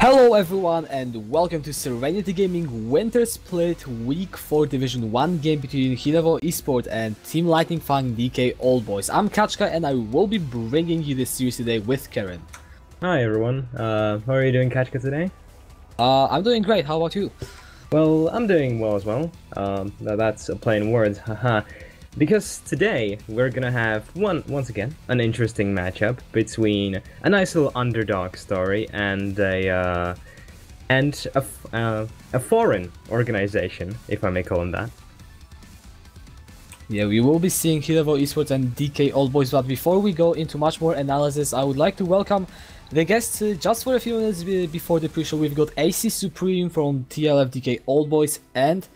Hello everyone and welcome to Serenity Gaming Wintersplit Week 4 Division 1 game between Hydra Esports and Team Lightning Fang DK Old Boys. I'm Kachka and I will be bringing you this series today with Karen. Hi everyone, how are you doing, Kachka, today? I'm doing great, how about you? Well, I'm doing well as well. That's a plain words, haha. Because today we're gonna have once again an interesting matchup between a nice little underdog story and a foreign organization, if I may call them that. Yeah, we will be seeing Hydra Esports and DK Old Boys, but before we go into much more analysis, I would like to welcome the guests just for a few minutes before the pre-show. We've got AC Supreme from TLF DK Old Boys, and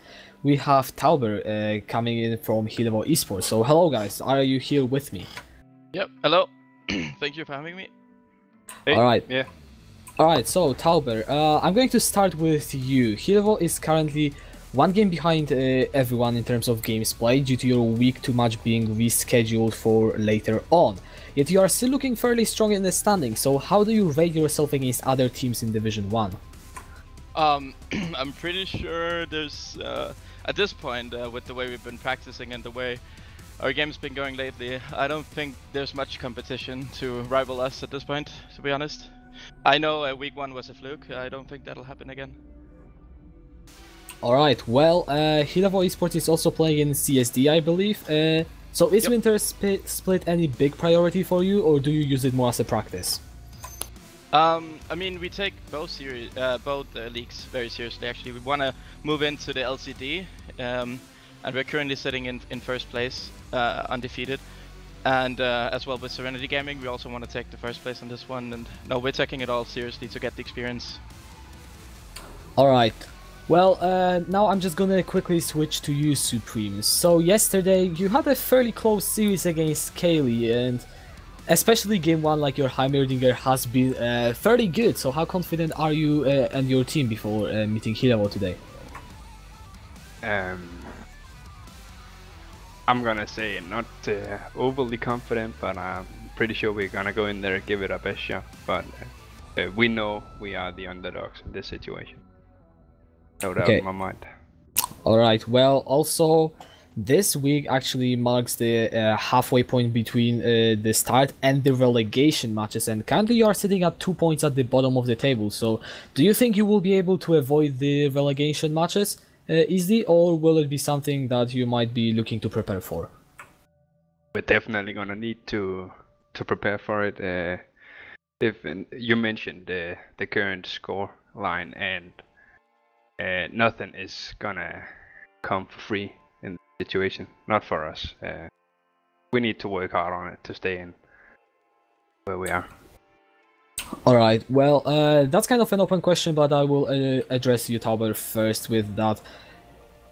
we have Tauber coming in from Hydra Esports. So hello guys, are you here with me? Yep, hello. Thank you for having me. Hey, Alright. Yeah. Alright, so Tauber, I'm going to start with you. Hydra is currently one game behind everyone in terms of games played due to your week 2 match being rescheduled for later on. Yet you are still looking fairly strong in the standing, so how do you rate yourself against other teams in Division 1? I'm pretty sure there's, at this point, with the way we've been practicing and the way our game's been going lately, I don't think there's much competition to rival us at this point, to be honest. I know week 1 was a fluke, I don't think that'll happen again. Alright, well, Hydra Esports is also playing in CSD, I believe. So is Wintersplit any big priority for you, or do you use it more as a practice? I mean, we take both leagues very seriously. Actually, we want to move into the LCD, and we're currently sitting in first place, undefeated. And as well with Serenity Gaming, we also want to take the first place on this one. And no, we're taking it all seriously to get the experience. Alright. Well, now I'm just gonna quickly switch to you, Supreme. So yesterday you had a fairly close series against Kaylee, and especially game 1, like your Heimerdinger has been fairly good. So how confident are you and your team before meeting Hydra today? I'm gonna say not overly confident, but I'm pretty sure we're gonna go in there and give it our best shot. But we know we are the underdogs in this situation. No doubt in my mind. Alright, well, also this week actually marks the halfway point between the start and the relegation matches, and currently you are sitting at 2 points at the bottom of the table. So do you think you will be able to avoid the relegation matches easily, or will it be something that you might be looking to prepare for? We're definitely gonna need to prepare for it. If you mentioned the current score line, and nothing is gonna come for free in the situation, not for us. We need to work hard on it to stay in where we are. Alright, well, that's kind of an open question, but I will address you, Tauber, first with that.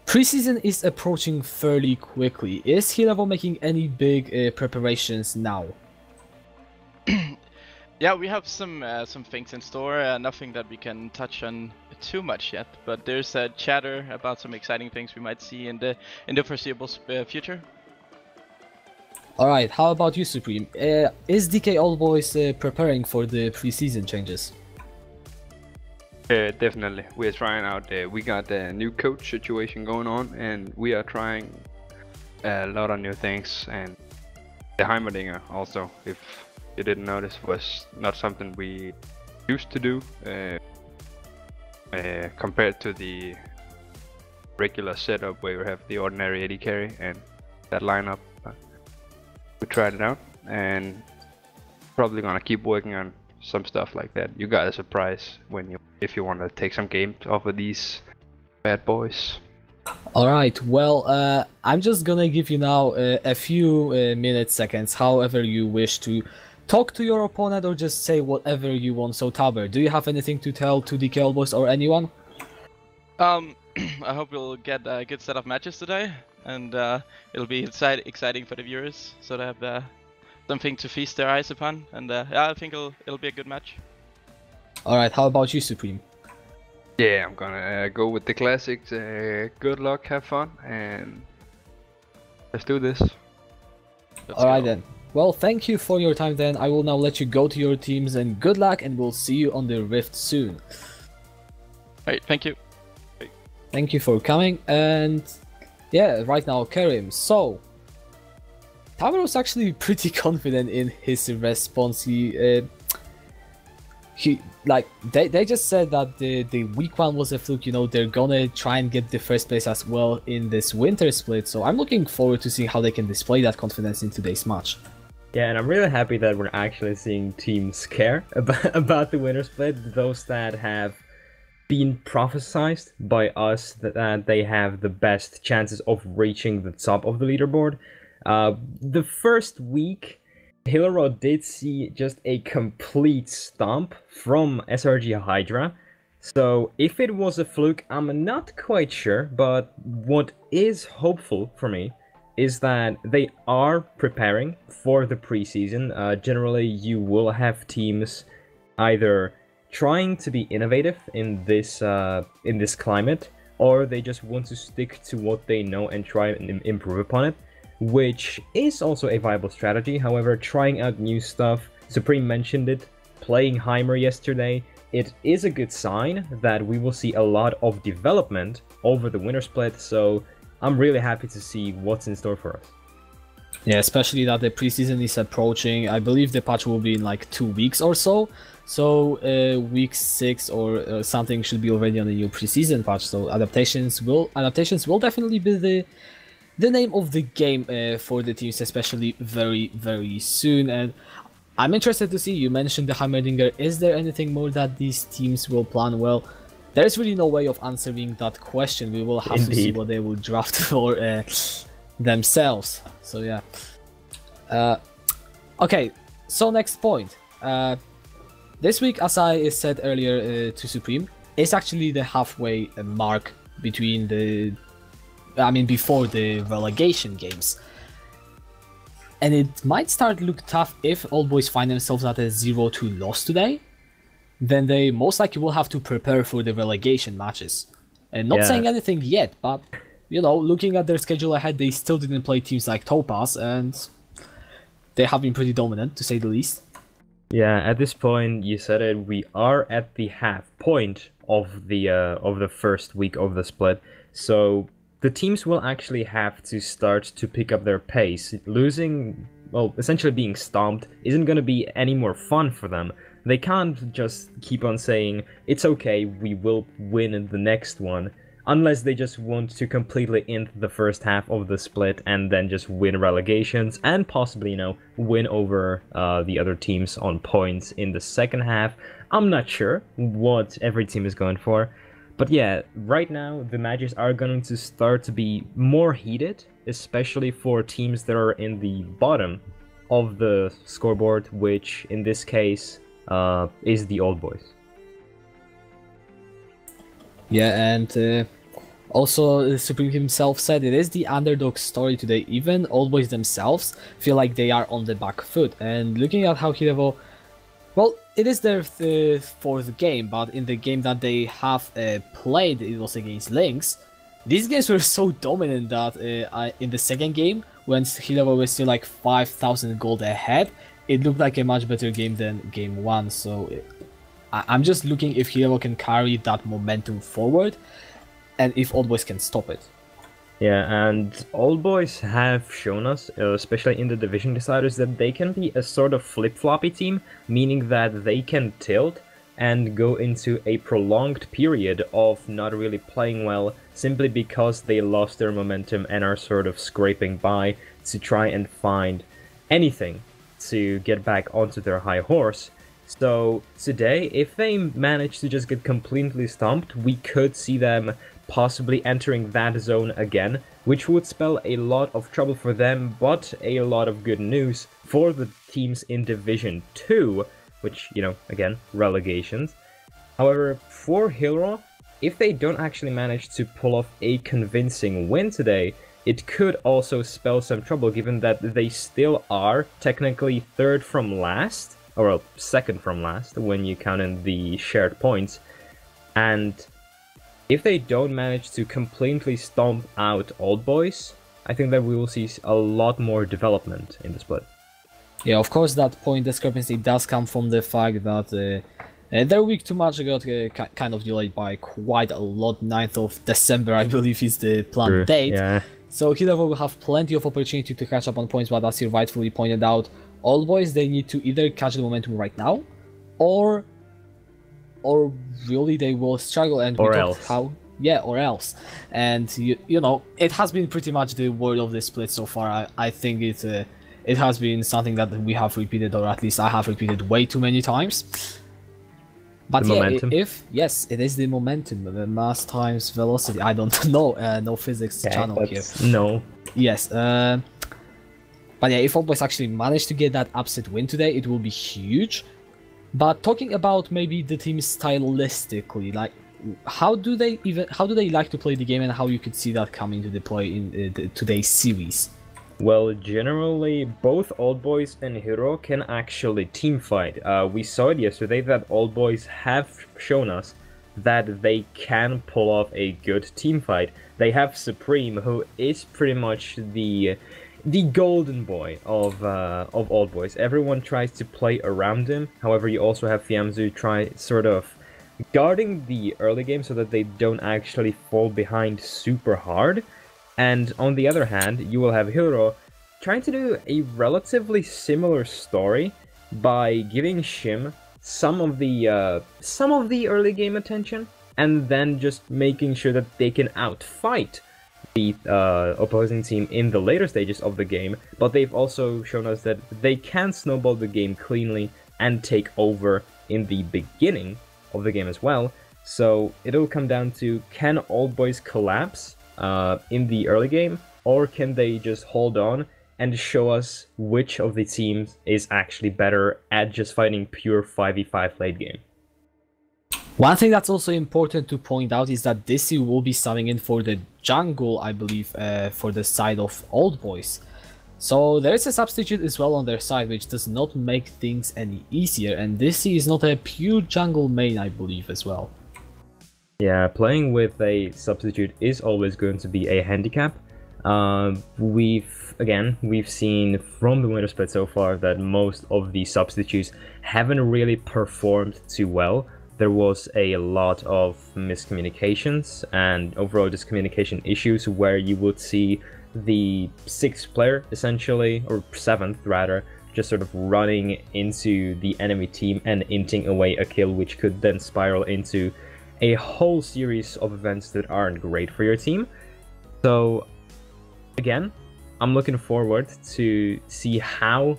Preseason is approaching fairly quickly. Is Hydra making any big preparations now? Yeah, we have some things in store, nothing that we can touch on too much yet, but there's a chatter about some exciting things we might see in the foreseeable future. Alright, how about you, Supreme? Is DK Old Boys preparing for the preseason changes? Definitely, we're trying out. We got a new coach situation going on, and we are trying a lot of new things. And the Heimerdinger also, if you didn't notice, was not something we used to do compared to the regular setup where we have the ordinary AD carry and that lineup. We tried it out, and probably gonna keep working on some stuff like that. You got a surprise if you want to take some games off of these bad boys. Alright, well, I'm just gonna give you now a few minutes, seconds, however you wish to talk to your opponent or just say whatever you want. So Tauber, do you have anything to tell to DK Old Boys or anyone? I hope we'll get a good set of matches today, and it'll be exciting for the viewers, so they have something to feast their eyes upon. And yeah, I think it'll be a good match. Alright, how about you, Supreme? Yeah, I'm gonna go with the classics. Good luck, have fun, and let's do this. Alright then. Well, thank you for your time then. I will now let you go to your teams and good luck, and we'll see you on the Rift soon. Right, thank you. Thank you for coming, and yeah, right now, Karim. So, Tower was actually pretty confident in his response. They just said that the week one was a fluke. You know, they're gonna try and get the first place as well in this Wintersplit. So I'm looking forward to seeing how they can display that confidence in today's match. Yeah, and I'm really happy that we're actually seeing teams care about the Wintersplit. Those that have been prophesized by us that they have the best chances of reaching the top of the leaderboard. The first week, Hydra did see just a complete stomp from SRG Hydra. So if it was a fluke, I'm not quite sure, but what is hopeful for me is that they are preparing for the preseason. Generally, you will have teams either trying to be innovative in this climate, or they just want to stick to what they know and try and improve upon it, which is also a viable strategy. However, trying out new stuff, Supreme mentioned it, playing Heimer yesterday, it is a good sign that we will see a lot of development over the Wintersplit, so I'm really happy to see what's in store for us. Yeah, especially that the preseason is approaching. I believe the patch will be in like 2 weeks or so. So week 6 or something should be already on the new preseason patch. So adaptations will definitely be the name of the game for the teams, especially very soon. And I'm interested to see, you mentioned the Heimerdinger. Is there anything more that these teams will plan? Well, there's really no way of answering that question. We will have to see what they will draft for themselves. So yeah. Okay, so next point. This week, as I said earlier to Supreme, is actually the halfway mark between before the relegation games. And it might start to look tough if Old Boys find themselves at a 0-2 loss today. Then they most likely will have to prepare for the relegation matches. And not saying anything yet, but, you know, looking at their schedule ahead, they still didn't play teams like Topaz, and they have been pretty dominant, to say the least. Yeah, at this point, you said it, we are at the half point of the first week of the split, so the teams will actually have to start to pick up their pace. Losing, well, essentially being stomped, isn't going to be any more fun for them. They can't just keep on saying, it's okay, we will win the next one, unless they just want to completely end the first half of the split and then just win relegations and possibly, you know, win over the other teams on points in the second half. I'm not sure what every team is going for. But yeah, right now the matches are going to start to be more heated, especially for teams that are in the bottom of the scoreboard, which in this case is the Old Boys. Yeah, and also Supreme himself said it is the underdog story today. Even Old Boys themselves feel like they are on the back foot. And looking at how Hirevo, well, it is their fourth game, but in the game that they have played, it was against Lynx. These games were so dominant that in the second game, when Hirevo was still like 5,000 gold ahead, it looked like a much better game than game 1. So I'm just looking if Hirevo can carry that momentum forward, and if Old Boys can stop it. Yeah, and Old Boys have shown us, especially in the Division Deciders, that they can be a sort of flip-floppy team, meaning that they can tilt and go into a prolonged period of not really playing well, simply because they lost their momentum and are sort of scraping by to try and find anything to get back onto their high horse. So today, if they manage to just get completely stomped, we could see them possibly entering that zone again, which would spell a lot of trouble for them, but a lot of good news for the teams in Division 2, which, you know, again, relegations. However, for Hydra, if they don't actually manage to pull off a convincing win today, it could also spell some trouble, given that they still are technically third from last, or well, second from last, when you count in the shared points, and if they don't manage to completely stomp out Old Boys, I think that we will see a lot more development in the split. Yeah, of course, that point discrepancy does come from the fact that their week to match got kind of delayed by quite a lot. 9th of December, I believe, is the planned date. Yeah. So Hydra will have plenty of opportunity to catch up on points, but as you rightfully pointed out, Old Boys, they need to either catch the momentum right now, or really they will struggle, and Or we else. talked how. Yeah, or else. And you know, it has been pretty much the word of the split so far. I think it has been something that we have repeated, or at least I have repeated way too many times. But The yeah, momentum. yes, it is the momentum, the mass times velocity. I don't know, no physics channel here. No. Yes, but yeah, if Old Boys actually manage to get that upset win today, it will be huge. But talking about maybe the team stylistically, like how do they like to play the game, and how you could see that coming to the play in today's series? Well, generally, both Old Boys and Hero can actually team fight. We saw it yesterday that Old Boys have shown us that they can pull off a good team fight. They have Supreme, who is pretty much the golden boy of Old Boys. Everyone tries to play around him. However, you also have Fiamzu try sort of guarding the early game so that they don't actually fall behind super hard. And on the other hand, you will have Hero trying to do a relatively similar story by giving Shim some of the early game attention, and then just making sure that they can outfight the opposing team in the later stages of the game. But they've also shown us that they can snowball the game cleanly and take over in the beginning of the game as well. So it'll come down to, can Old Boys collapse in the early game, or can they just hold on and show us which of the teams is actually better at just fighting pure 5v5 late game? One thing that's also important to point out is that Dizzy will be subbing in for the jungle, I believe, for the side of Old Boys. So there is a substitute as well on their side, which does not make things any easier, and Dizzy is not a pure jungle main, I believe, as well. Yeah, playing with a substitute is always going to be a handicap. We've seen from the Wintersplit so far that most of the substitutes haven't really performed too well. There was a lot of miscommunications and overall miscommunication issues where you would see the 6th player, essentially, or 7th rather, just sort of running into the enemy team and inting away a kill, which could then spiral into a whole series of events that aren't great for your team. So again, I'm looking forward to see how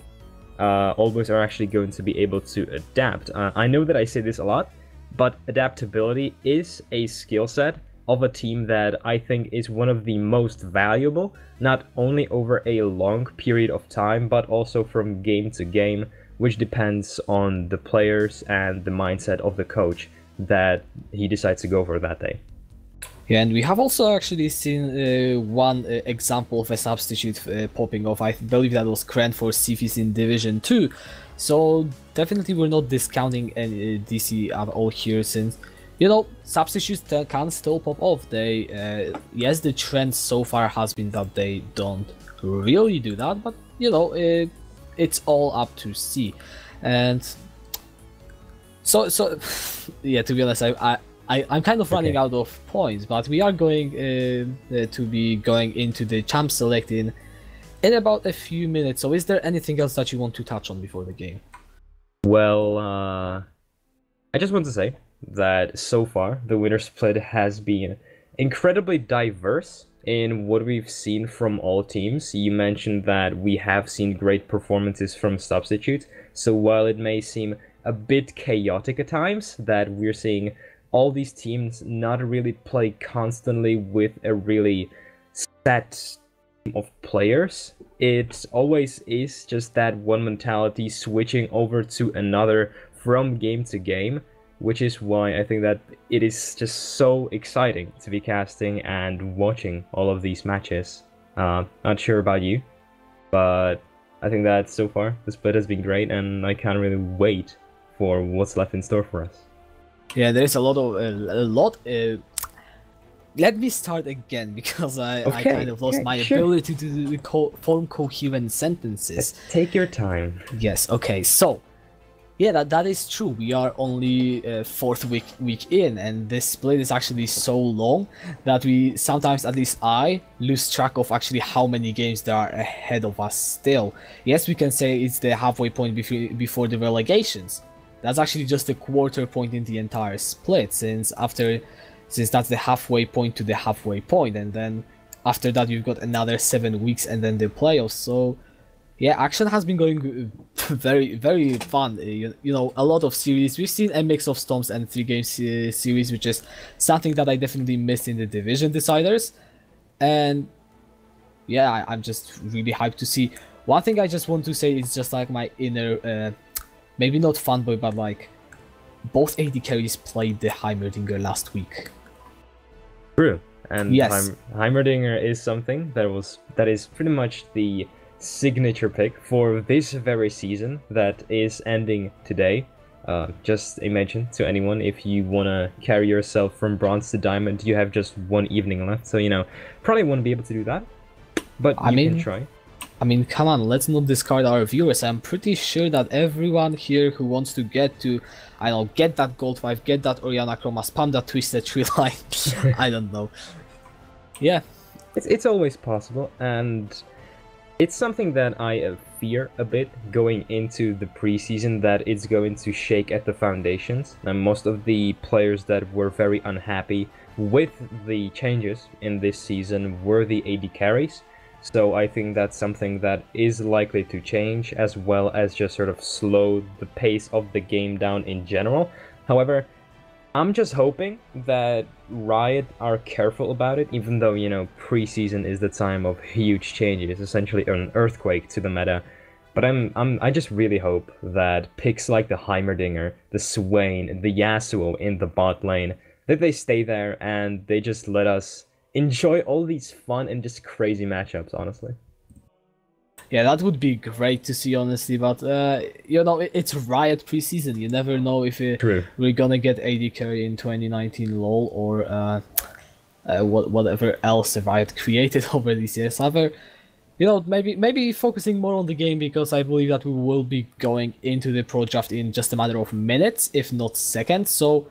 Old Boys are actually going to be able to adapt. I know that I say this a lot, but adaptability is a skill set of a team that I think is one of the most valuable, not only over a long period of time, but also from game to game, which depends on the players and the mindset of the coach that he decides to go for that day. Yeah, and we have also actually seen one example of a substitute popping off. I believe that was Kren for Sifis in Division 2. So definitely we're not discounting any DC at all here, since, you know, substitutes can still pop off. They yes, the trend so far has been that they don't really do that, but you know, it's all up to see. And so yeah, to be honest, I'm kind of running out of points, but we are going to be going into the champ select in about a few minutes. So is there anything else that you want to touch on before the game? Well, I just want to say that so far the Wintersplit has been incredibly diverse in what we've seen from all teams. You mentioned that we have seen great performances from substitutes, so while it may seem a bit chaotic at times that we're seeing all these teams not really play constantly with a really set team of players, it always is just that one mentality switching over to another from game to game, which is why I think that it is just so exciting to be casting and watching all of these matches. Not sure about you, but I think that so far the split has been great, and I can't really wait for what's left in store for us. Yeah, there is a lot let me start again because I Okay, kind of lost okay, my sure. ability to form coherent sentences. Take your time. Yes, okay, so yeah, that is true. We are only fourth week in, and this split is actually so long that we sometimes, at least I, lose track of actually how many games there are ahead of us still. Yes, we can say it's the halfway point before the relegations. That's actually just a quarter point in the entire split, since that's the halfway point to the halfway point, and then after that you've got another 7 weeks and then the playoffs. So yeah, action has been going very, very fun. You know, a lot of series. We've seen a mix of Storms and 3-game series, which is something that I definitely missed in the division deciders. And yeah, I'm just really hyped to see. One thing I just want to say is just like my inner, maybe not fanboy, but like both AD carries played the Heimerdinger last week. True, and Yes. Heimerdinger is something that is pretty much the signature pick for this very season that is ending today. Just a mention to anyone, if you want to carry yourself from bronze to diamond, you have just one evening left, so you know, probably won't be able to do that, but you can try. I mean, come on, let's not discard our viewers. I'm pretty sure that everyone here who wants to get to, I don't know, get that gold 5, get that Oriana Chroma, spam that Twisted Tree line, I don't know. Yeah. It's always possible, and it's something that I fear a bit going into the preseason, that it's going to shake at the foundations. And most of the players that were very unhappy with the changes in this season were the AD carries. So I think that's something that is likely to change, as well as just sort of slow the pace of the game down in general. However, I'm just hoping that Riot are careful about it, even though, you know, preseason is the time of huge changes, essentially an earthquake to the meta. But I just really hope that picks like the Heimerdinger, the Swain, the Yasuo in the bot lane, that they stay there and they just let us enjoy all these fun and just crazy matchups, honestly. Yeah, that would be great to see, honestly, but you know, it's Riot preseason. You never know if we're gonna get AD carry in 2019 LoL or whatever else Riot created over these years. However, you know, maybe focusing more on the game, because I believe that we will be going into the pro draft in just a matter of minutes, if not seconds. So,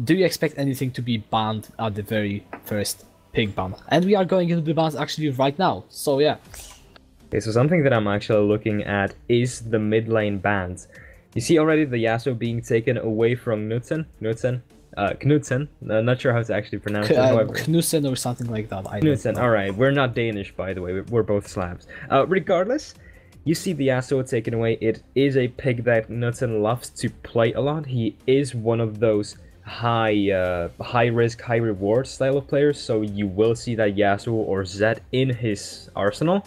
do you expect anything to be banned at the very first pick ban? And we are going into the bans actually right now. So yeah. Okay, so something that I'm actually looking at is the mid lane bans. You see already the Yasuo being taken away from Knudsen. Not sure how to actually pronounce it. However, Knudsen or something like that. Knudsen. All right, we're not Danish, by the way. We're both Slavs. Regardless, you see the Yasuo taken away. It is a pick that Knudsen loves to play a lot. He is one of those high risk, high reward style of players. So you will see that Yasuo or Zed in his arsenal.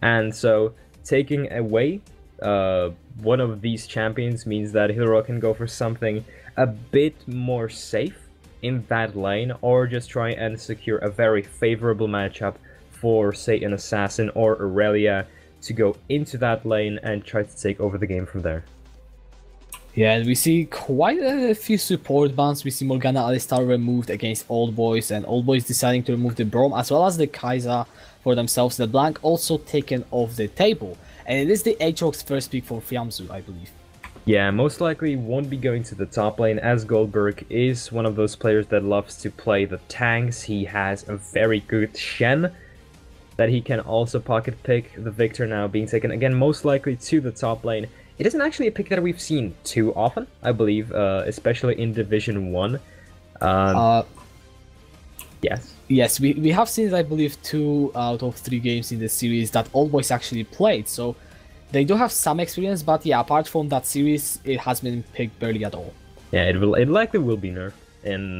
And so taking away one of these champions means that Hydra can go for something a bit more safe in that lane, or just try and secure a very favorable matchup for, say, an Assassin or Aurelia to go into that lane and try to take over the game from there. Yeah, and we see quite a few support bans. We see Morgana Alistar removed against Old Boys, and Old Boys deciding to remove the Braum as well as the Kai'Sa for themselves. The Blank also taken off the table, and it is the Aatrox's first pick for Fiamzu, I believe. Yeah, most likely won't be going to the top lane, as Goldberg is one of those players that loves to play the tanks. He has a very good Shen that he can also pocket pick. The Victor now being taken again, most likely to the top lane. It isn't actually a pick that we've seen too often, I believe, especially in Division 1. Yes. Yes, we have seen, I believe, 2 out of 3 games in the series that Old Boys actually played, so they do have some experience, but yeah, apart from that series, it has been picked barely at all. Yeah, it likely will be nerfed in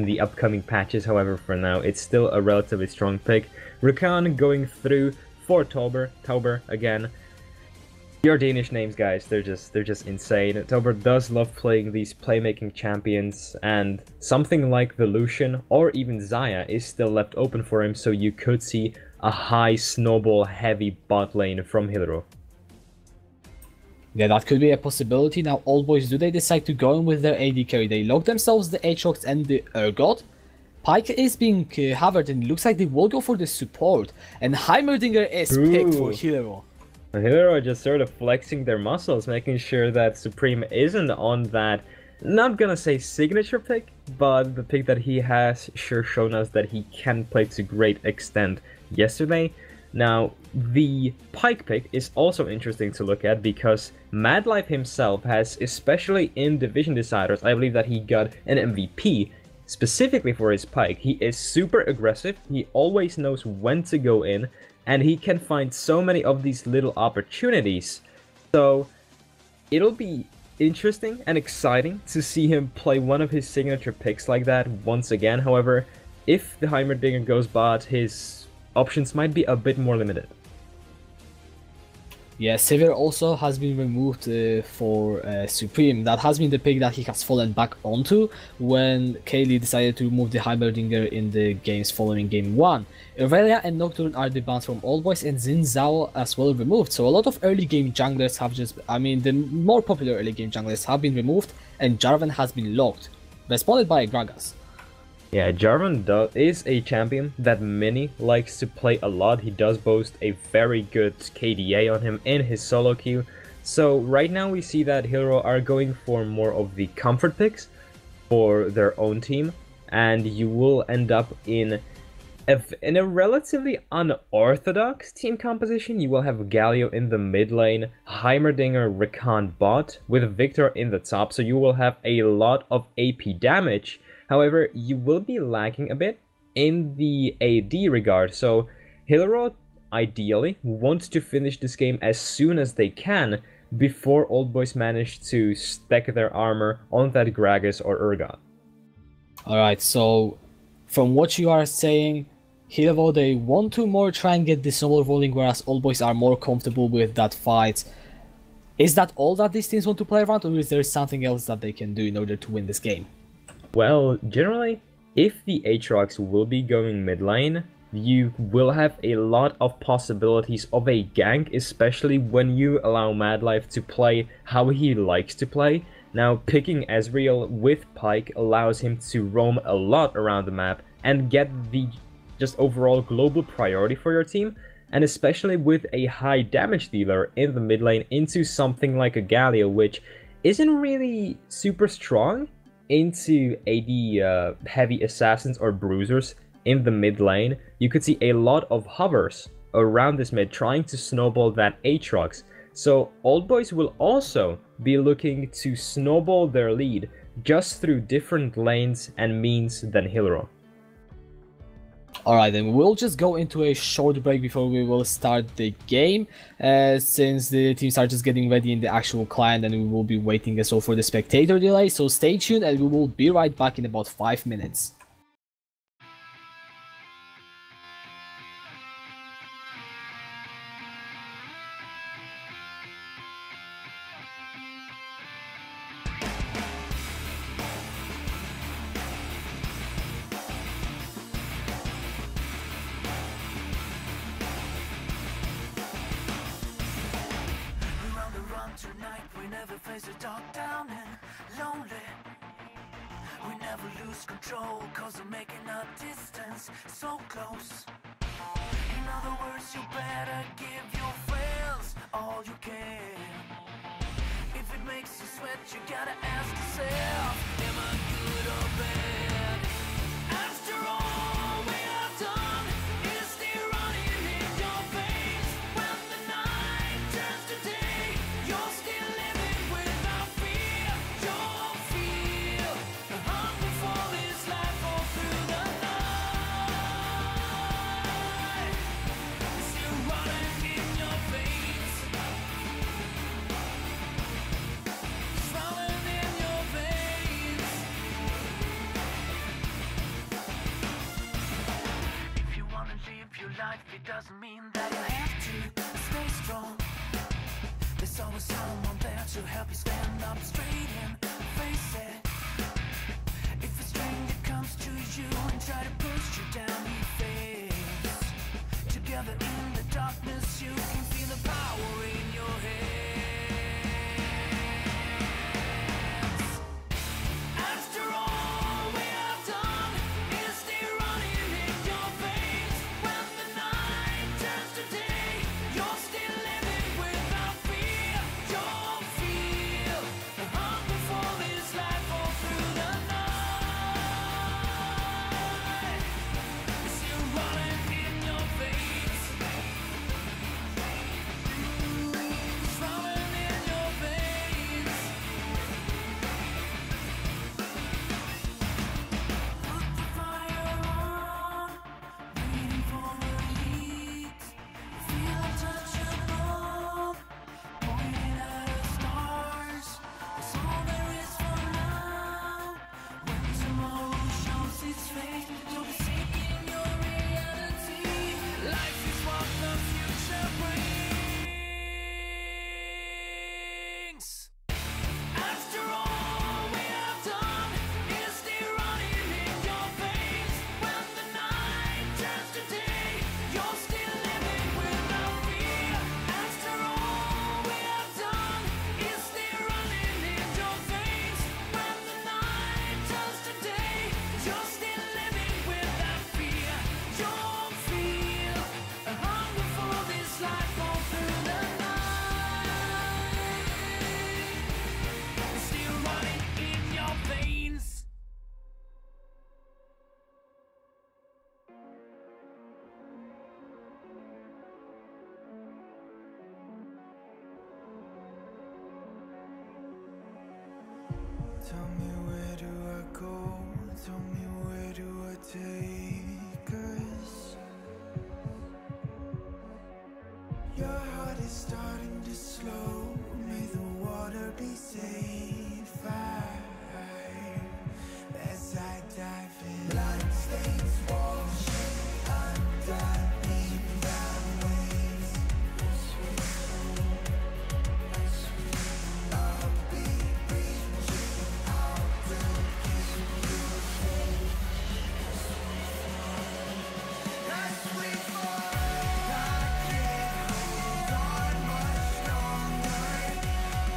the upcoming patches. However, for now, it's still a relatively strong pick. Rakan going through for Tauber again. Your Danish names, guys, they're just insane. Tauber does love playing these playmaking champions, and something like the Lucian or even Xayah is still left open for him, so you could see a high snowball heavy bot lane from Hydra. Yeah, that could be a possibility. Now, Old Boys, do they decide to go in with their AD carry? They lock themselves the Aatrox and the Urgot, Pike is being covered, and it looks like they will go for the support. And Heimerdinger is picked for Ooh. Hero. Hero are just sort of flexing their muscles, making sure that Supreme isn't on that, not gonna say signature pick, but the pick that he has sure shown us that he can play to great extent yesterday. Now, the Pike pick is also interesting to look at because Mad Life himself has, especially in Division Deciders, I believe that he got an MVP specifically for his Pike. He is super aggressive, he always knows when to go in, and he can find so many of these little opportunities. So, it'll be interesting and exciting to see him play one of his signature picks like that once again. However, if the Heimerdinger goes bot, his options might be a bit more limited. Yeah, Sever also has been removed for Supreme. That has been the pick that he has fallen back onto when Kaylee decided to remove the Heimerdinger in the games following Game 1. Irelia and Nocturne are the bans from Old Boys, and Xin Zhao as well removed. So a lot of early game junglers have just, the more popular early game junglers have been removed, and Jarvan has been locked, responded by Gragas. Yeah, Jarvan is a champion that many likes to play a lot. He does boast a very good KDA on him in his solo queue. So right now we see that Hero are going for more of the comfort picks for their own team, and you will end up in a relatively unorthodox team composition. You will have Galio in the mid lane, Heimerdinger, Rakan bot, with Victor in the top, so you will have a lot of AP damage. However, you will be lacking a bit in the AD regard, so Hillero ideally wants to finish this game as soon as they can before Old Boys manage to stack their armor on that Gragas or Urgot. Alright, so from what you are saying, Hillero, they want to more try and get the snowball rolling, whereas Old Boys are more comfortable with that fight. Is that all that these teams want to play around, or is there something else that they can do in order to win this game? Well, generally, if the Aatrox will be going mid lane, you will have a lot of possibilities of a gank, especially when you allow Madlife to play how he likes to play. Now, picking Ezreal with Pike allows him to roam a lot around the map and get the just overall global priority for your team, and especially with a high damage dealer in the mid lane into something like a Galio, which isn't really super strong into AD heavy assassins or bruisers in the mid lane. You could see a lot of hovers around this mid trying to snowball that Aatrox. So Old Boys will also be looking to snowball their lead just through different lanes and means than Hillero. Alright, then we'll just go into a short break before we will start the game, since the teams are just getting ready in the actual client, and we will be waiting as well for the spectator delay. So stay tuned and we will be right back in about 5 minutes. Tonight we never face a dark down and lonely. We never lose control, cause we're making a distance so close. In other words, you better give your friends all you can. If it makes you sweat, you gotta ask yourself, am I good or bad? After all we have done is still running in your veins. When the night turns to day, you're still living without fear. You'll feel the hunger for this life all through the night. It's still running in your veins. It's running in your veins. If you wanna live your life, it doesn't mean that you have to stay strong. There's always someone there to help you stand up straight and face it. If a stranger comes to you and try to push you down, he fails. Together in the darkness, you can feel the power in your hands. After all we have done is still Tell me where do I go? Tell me where do I take us? Your heart is starting to slow. May the water be safe as I dive in. Bloodstains washing underneath the waves. I'll be reaching out to give you faith as we fall. I can't hold on much longer.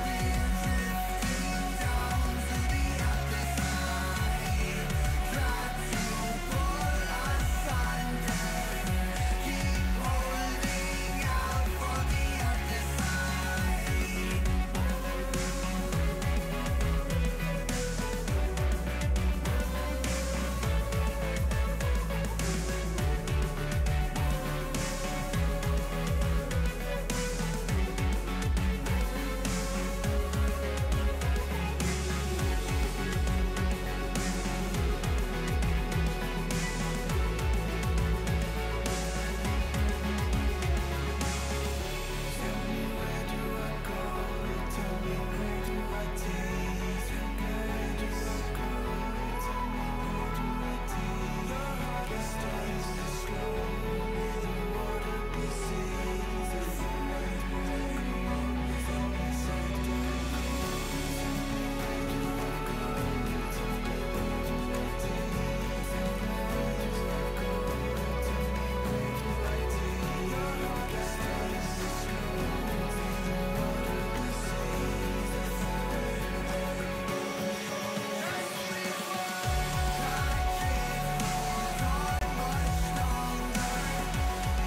We're drifting down to the other side. Try to pull us under. Keep holding out for the other side. Tell me where do I go? Tell me where do I take? Where do I go? Tell me where do I take? Your heart is starting to slow. May the water be safe. Where do I go? Tell me where do I go? Where do I go? Tell me where do I take? Where do I go? Tell me where do I take? Your heart is starting to slow. May the water be safe. As we fall, I can't hold on much longer.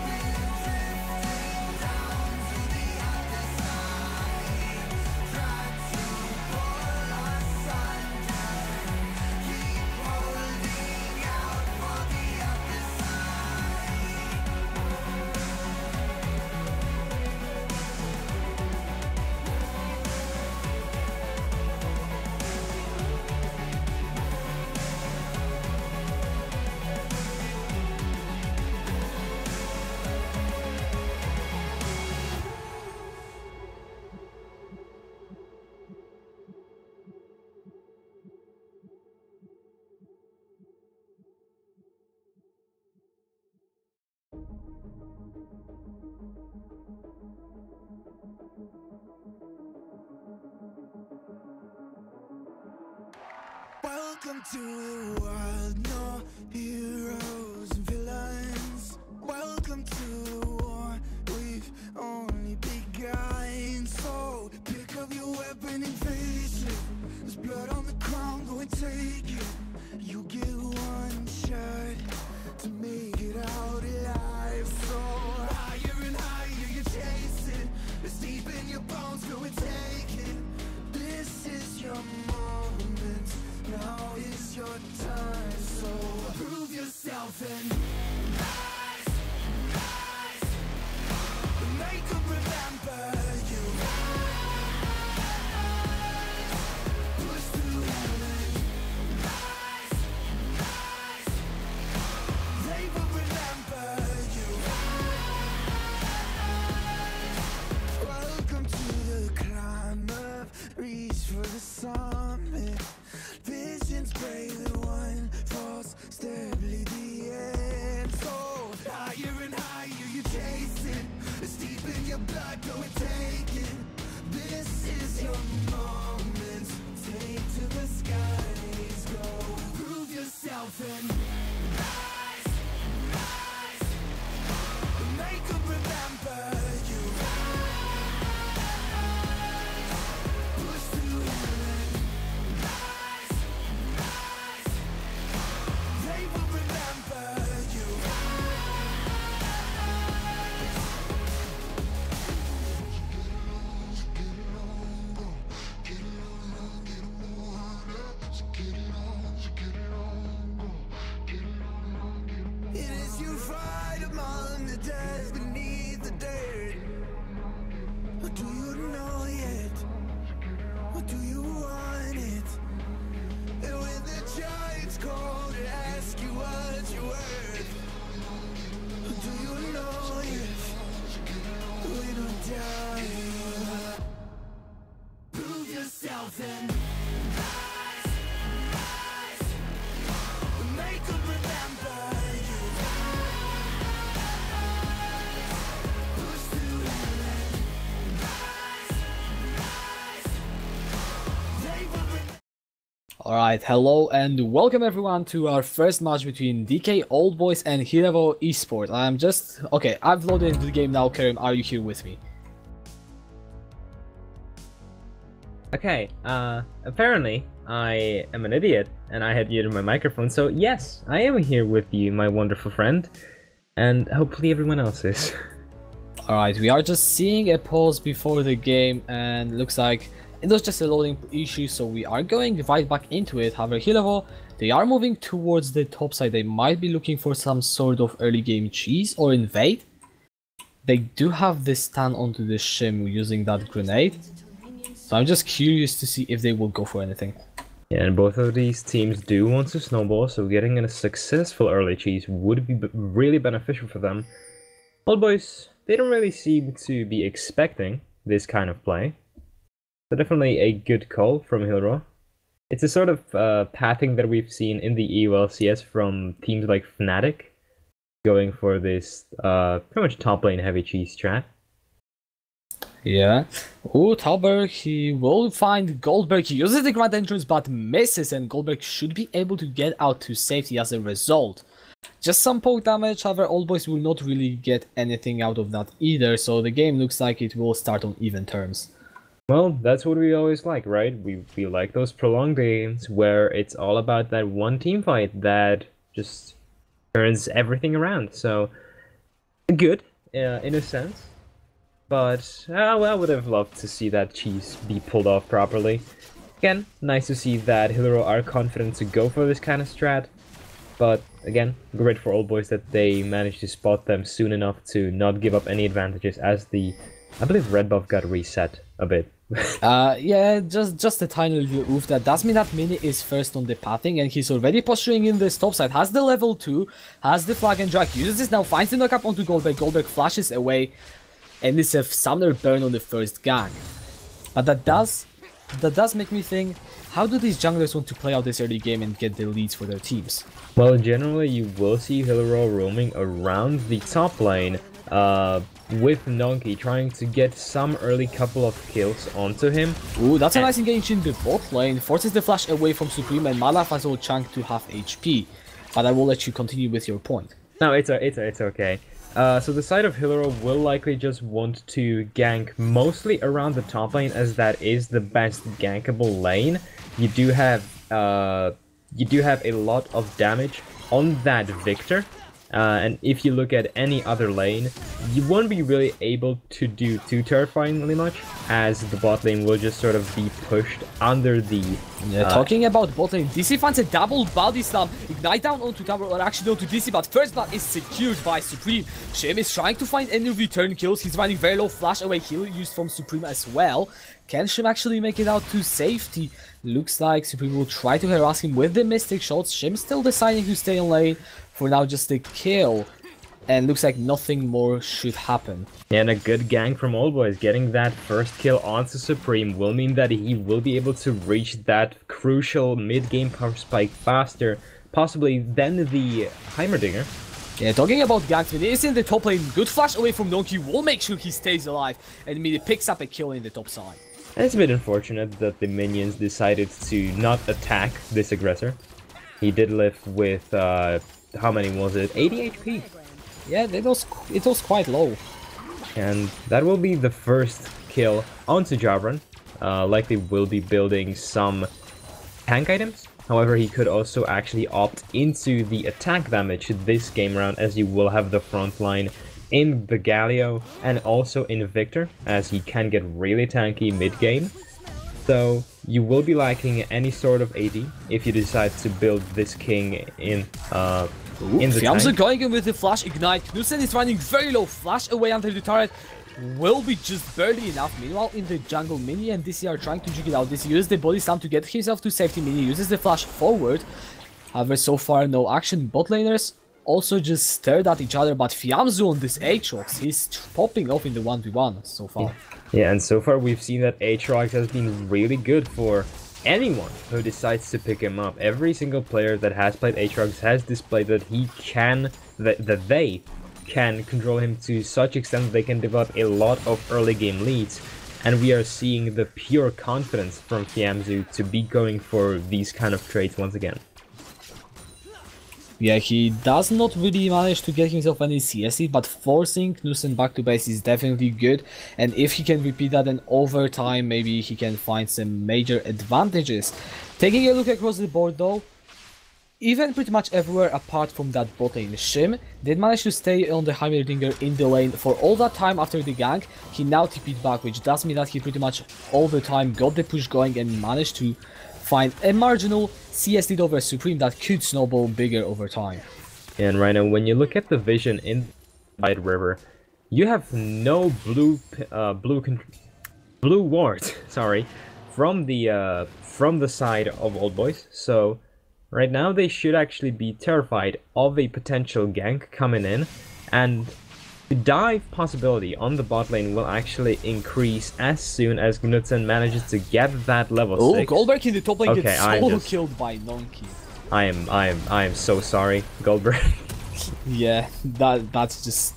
We're drifting down to the other side. Try to pull us under. Keep holding out for the other side. Welcome to the world, no heroes and villains. Welcome to the war, we've only begun. So pick up your weapon and face it. There's blood on the ground, go and take it. You get one shot to make it out alive. So higher and higher you chase it. It's deep in your bones, go and take it. This is your moment. Now is your time, so prove yourself and rise, rise. Make them remember you. Rise, push through heaven. Rise, rise. They will remember you. Rise. Welcome to the climb up, reach for the summit. Visions break the one false step, lead the end. So higher and higher you chase it. It's deep in your blood, go and take it. This is your moment. Take to the skies, go prove yourself and rise, rise. Make them remember you. Rise, push through heaven. Rise, rise. They will remember you. It is you fight among the dead beneath the dirt. Or do you know yet? Or do you want it? Alright, hello and welcome everyone to our first match between DK Old Boys and Hydra Esports. I've loaded into the game now. Karim, are you here with me? Okay, apparently I am an idiot and I had muted my microphone, so yes, I am here with you, my wonderful friend, and hopefully everyone else is. Alright, we are just seeing a pause before the game and looks like it was just a loading issue, so we are going right back into it. However, Hydra, they are moving towards the top side. They might be looking for some sort of early game cheese or invade. They do have this stand onto the shim using that grenade. So I'm just curious to see if they will go for anything. Yeah, and both of these teams do want to snowball, so getting a successful early cheese would be really beneficial for them. Old Boys, they don't really seem to be expecting this kind of play. So definitely a good call from Hydra. It's a sort of pathing that we've seen in the EU LCS from teams like Fnatic, going for this pretty much top lane heavy cheese strat. Yeah. Ooh, Talberg, he will find Goldberg. He uses the grand entrance but misses, and Goldberg should be able to get out to safety as a result. Just some poke damage, however, Old Boys will not really get anything out of that either, so the game looks like it will start on even terms. Well, that's what we always like, right? We like those prolonged games where it's all about that one team fight that just turns everything around. So, good, in a sense. But I would have loved to see that cheese be pulled off properly. Again, nice to see that Hydra are confident to go for this kind of strat. But again, great for Old Boys that they managed to spot them soon enough to not give up any advantages as I believe red buff got reset a bit. Yeah, just a tiny little oof. That does mean that Mini is first on the pathing, and he's already posturing in this top side. Has the level 2, has the flag and drag, uses this now, finds the knockup onto Goldberg. Goldberg flashes away, and it's a summoner burn on the first gang. But that does make me think, how do these junglers want to play out this early game and get the leads for their teams? Well, generally you will see Hydra roaming around the top lane, with Nonkey trying to get some early couple of kills onto him. Ooh, that's a nice engage in the bot lane. Forces the flash away from Supreme, and Malaf has all chunked to half HP. But I will let you continue with your point. No, it's okay. So the side of Hydra will likely just want to gank mostly around the top lane, as that is the best gankable lane. You do have a lot of damage on that Victor. And if you look at any other lane, you won't be really able to do too terrifyingly much, as the bot lane will just sort of be pushed under the... Yeah, talking about bot lane, DC finds a double body slam, ignite down onto tower, or actually onto DC, but first blood is secured by Supreme. Shim is trying to find any return kills. He's running very low, flash away heal used from Supreme as well. Can Shim actually make it out to safety? Looks like Supreme will try to harass him with the Mystic shots. Shim still deciding to stay in lane. For now, just a kill. And looks like nothing more should happen. Yeah, and a good gank from Old Boys. Getting that first kill onto Supreme will mean that he will be able to reach that crucial mid-game power spike faster, possibly than the Heimerdinger. Yeah, talking about ganks, Mini is in the top lane. Good flash away from Donkey will make sure he stays alive. And Mini picks up a kill in the top side. And it's a bit unfortunate that the minions decided to not attack this aggressor. He did live with, how many was it? 80 HP. Yeah, it was quite low. And that will be the first kill onto Javron. Likely will be building some tank items. However, he could also actually opt into the attack damage this game round, as you will have the front line in the Galio and also in Victor, as he can get really tanky mid-game. So you will be lacking any sort of AD if you decide to build this king in the Fiamso tank. going in with the flash ignite. Knudsen is running very low, flash away under the turret. Will be just barely enough. Meanwhile, in the jungle, Mini and DC are trying to jig it out. DC uses the body slam to get himself to safety. Mini uses the flash forward. However, so far no action. Bot laners also just stared at each other, but Fiamso on this Aatrox, he's popping off in the 1v1 so far. Yeah, and so far we've seen that Aatrox has been really good for anyone who decides to pick him up. Every single player that has played Aatrox has displayed that he can, that they can control him to such extent that they can develop a lot of early game leads. and we are seeing the pure confidence from Fiamzu to be going for these kind of trades once again. Yeah, he does not really manage to get himself any CS lead, but forcing Knudsen back to base is definitely good. And if he can repeat that then over time, maybe he can find some major advantages. Taking a look across the board though, even pretty much everywhere apart from that bot lane, Shim did manage to stay on the Heimerdinger in the lane for all that time after the gank. He now TP'd back, which does mean that he pretty much all the time got the push going and managed to find a marginal CS lead over Supreme that could snowball bigger over time. And right now, when you look at the vision in White River, you have no blue ward, sorry, from the side of Old Boys. So right now they should actually be terrified of a potential gank coming in, and the dive possibility on the bot lane will actually increase as soon as Knudsen manages to get that level 6. Goldberg in the top lane gets solo just killed by Nonky. I am so sorry, Goldberg. Yeah, that's just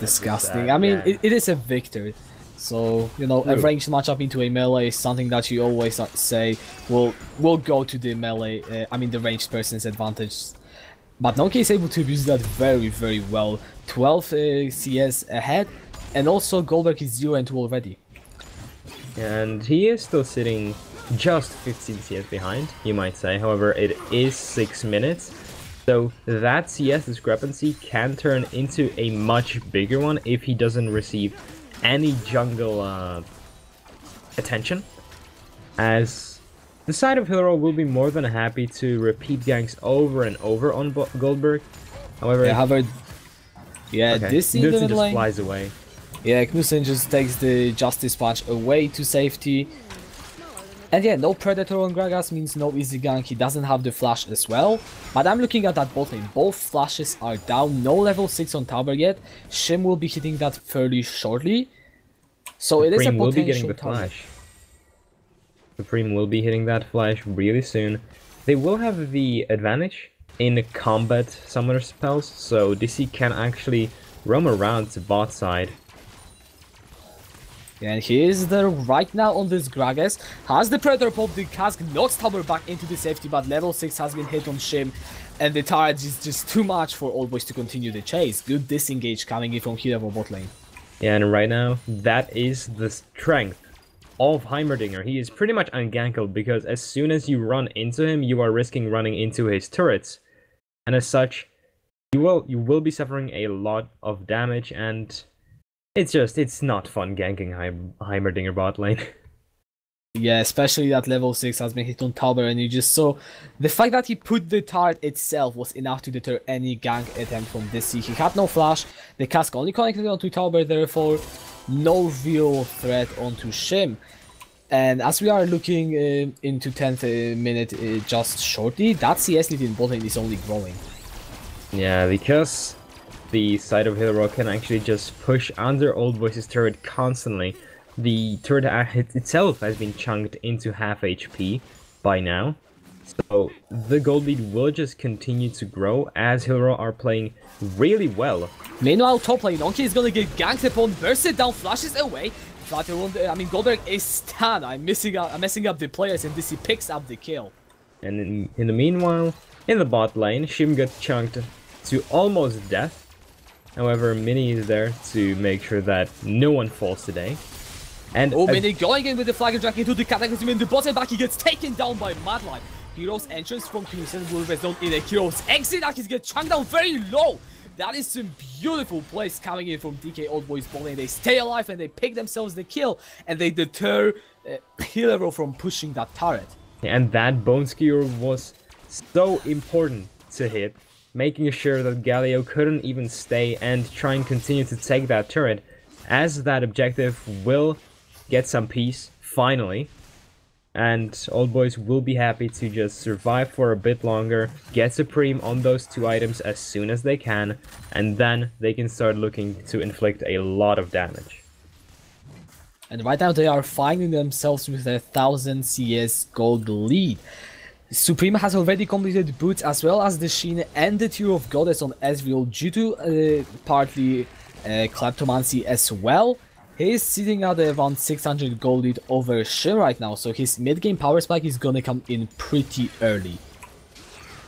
disgusting. sad, I mean, yeah. it is a victory. So, you know, a ranged matchup into a melee is something that you always say will go to the melee, I mean the ranged person's advantage. But Nonky is able to use that very, very well. 12 CS ahead, and also Goldberg is 0-2 already. And he is still sitting just 15 CS behind, you might say. However, it is 6 minutes, so that CS discrepancy can turn into a much bigger one if he doesn't receive any jungle attention, as the side of Hero will be more than happy to repeat ganks over and over on Goldberg. However, this in the Knudsen mid just lane. flies away. Yeah, Knudsen just takes the Justice Punch away to safety. And yeah, no Predator on Gragas means no easy gank. He doesn't have the flash as well. But I'm looking at that bot lane. Both flashes are down. No level 6 on tower yet. Shim will be hitting that fairly shortly. So it is a Supreme will be potential getting the target. flash. Supreme will be hitting that flash really soon. They will have the advantage in combat summoner spells, so DC can actually roam around to bot side. And he is there right now on this Gragas. Has the Predator pop, the cask knocks tower back into the safety, but level 6 has been hit on Shim. And the turret is just too much for Old Boys to continue the chase. Good disengage coming in from Hero bot lane. Yeah, and right now, that is the strength of Heimerdinger. He is pretty much ungankable because as soon as you run into him, you are risking running into his turrets. And as such, you will be suffering a lot of damage, and it's not fun ganking Heimerdinger bot lane. Yeah, especially that level 6 has been hit on tower, and you just saw the fact that he put the turret itself was enough to deter any gank attempt from DC. He had no flash, the cask only connected onto tower, therefore no real threat onto Shim. And as we are looking into 10th minute just shortly, that CS lead in bot lane is only growing. Yeah, because the side of Hero can actually just push under Old Boys' turret constantly. The turret itself has been chunked into half HP by now, so the gold lead will just continue to grow as Hero are playing really well. Meanwhile, top lane, Nonky is gonna get ganked upon, bursted down, flashes away. Goldberg is stunned. I'm messing up the players, and DC picks up the kill. And in the meanwhile, in the bot lane, Shim got chunked to almost death. However, Mini is there to make sure that no one falls today. And Mini going in with the flag and dragging into the cataclysm in the bottom back. He gets taken down by Madline. Hero's entrance from Knudsen will result in a Hero's exit. He gets chunked down very low. That is some beautiful plays coming in from DK Old Boys bowling. They stay alive and they pick themselves the kill, and they deter Hero from pushing that turret. And that bone skewer was so important to hit, making sure that Galio couldn't even stay and try and continue to take that turret, as that objective will get some peace, finally. And Old Boys will be happy to just survive for a bit longer, get Supreme on those 2 items as soon as they can, and then they can start looking to inflict a lot of damage. And right now they are finding themselves with a 1000 CS gold lead. Supreme has already completed boots as well as the Sheen and the Tear of Goddess on Ezreal due to partly Kleptomancy as well. He's sitting at around 600 gold lead over Shin right now, so his mid-game power spike is gonna come in pretty early.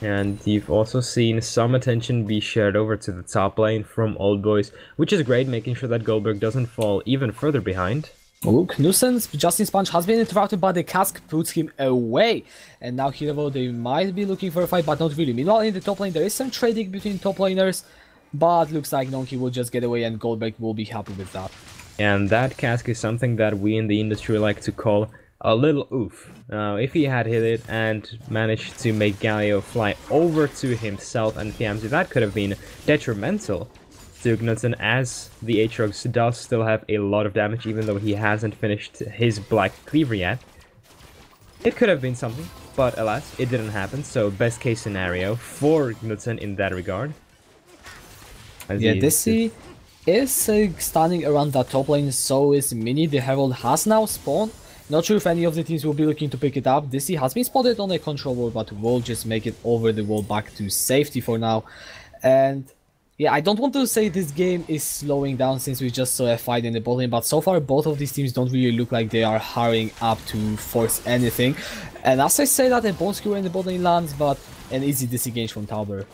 And you've also seen some attention be shared over to the top lane from Old Boys, which is great, making sure that Goldberg doesn't fall even further behind. Oh, Knudsen's Justin Sponge has been interrupted, but the cask puts him away. And now Hero, they might be looking for a fight, but not really. Meanwhile, in the top lane, there is some trading between top laners, but looks like Nonky will just get away and Goldberg will be happy with that. And that cask is something that we in the industry like to call a little oof. If he had hit it and managed to make Galio fly over to himself and Fiamzi, that could have been detrimental to Knudsen, as the Aatrox does still have a lot of damage, even though he hasn't finished his Black Cleaver yet. It could have been something, but alas, it didn't happen, so best case scenario for Knudsen in that regard. Yeah, Dizzy is standing around that top lane, so is Mini. The Herald has now spawned. Not sure if any of the teams will be looking to pick it up. Dizzy has been spotted on a control wall, but will just make it over the wall back to safety for now. And yeah, I don't want to say this game is slowing down since we just saw a fight in the bot lane, but so far both of these teams don't really look like they are hurrying up to force anything. And as I say that, a Bone Skewer in the bot lane lands, but an easy disengage from Tauber.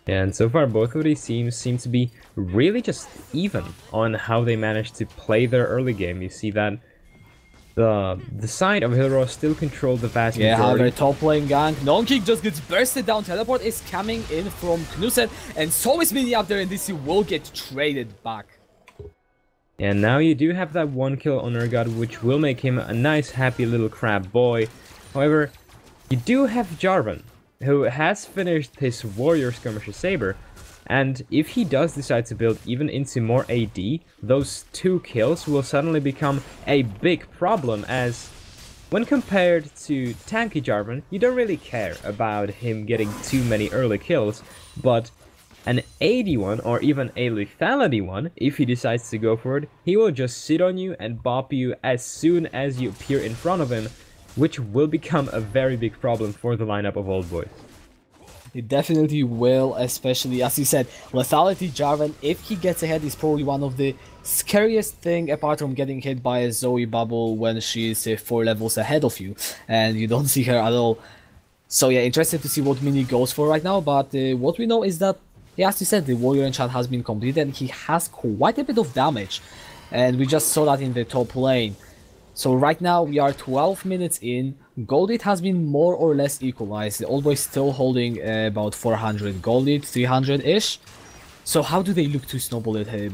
And so far both of these teams seem to be really just even on how they managed to play their early game. You see that the side of Hydra still controlled the vast majority. Yeah, however, top lane gank. Nonkick just gets bursted down. Teleport is coming in from Knudsen, and so is Mini up there, and this will get traded back. And now you do have that one kill on Urgot, which will make him a nice happy little crab boy. However, you do have Jarvan, who has finished his Warrior Skirmisher Saber, and if he does decide to build even into more AD, those 2 kills will suddenly become a big problem, as when compared to tanky Jarvan, you don't really care about him getting too many early kills, but an AD one, or even a lethality one, if he decides to go for it, he will just sit on you and bop you as soon as you appear in front of him, which will become a very big problem for the lineup of Old Boys. It definitely will, especially as you said, lethality Jarvan, if he gets ahead, is probably one of the scariest thing apart from getting hit by a Zoe bubble when she is 4 levels ahead of you and you don't see her at all. So yeah, interested to see what Mini goes for right now, but what we know is that, yeah, as you said, the Warrior enchant has been completed and he has quite a bit of damage, and we just saw that in the top lane. So right now we are 12 minutes in. Gold lead has been more or less equalized. The Old Boys still holding about 400 gold lead, 300-ish. So how do they look to snowball it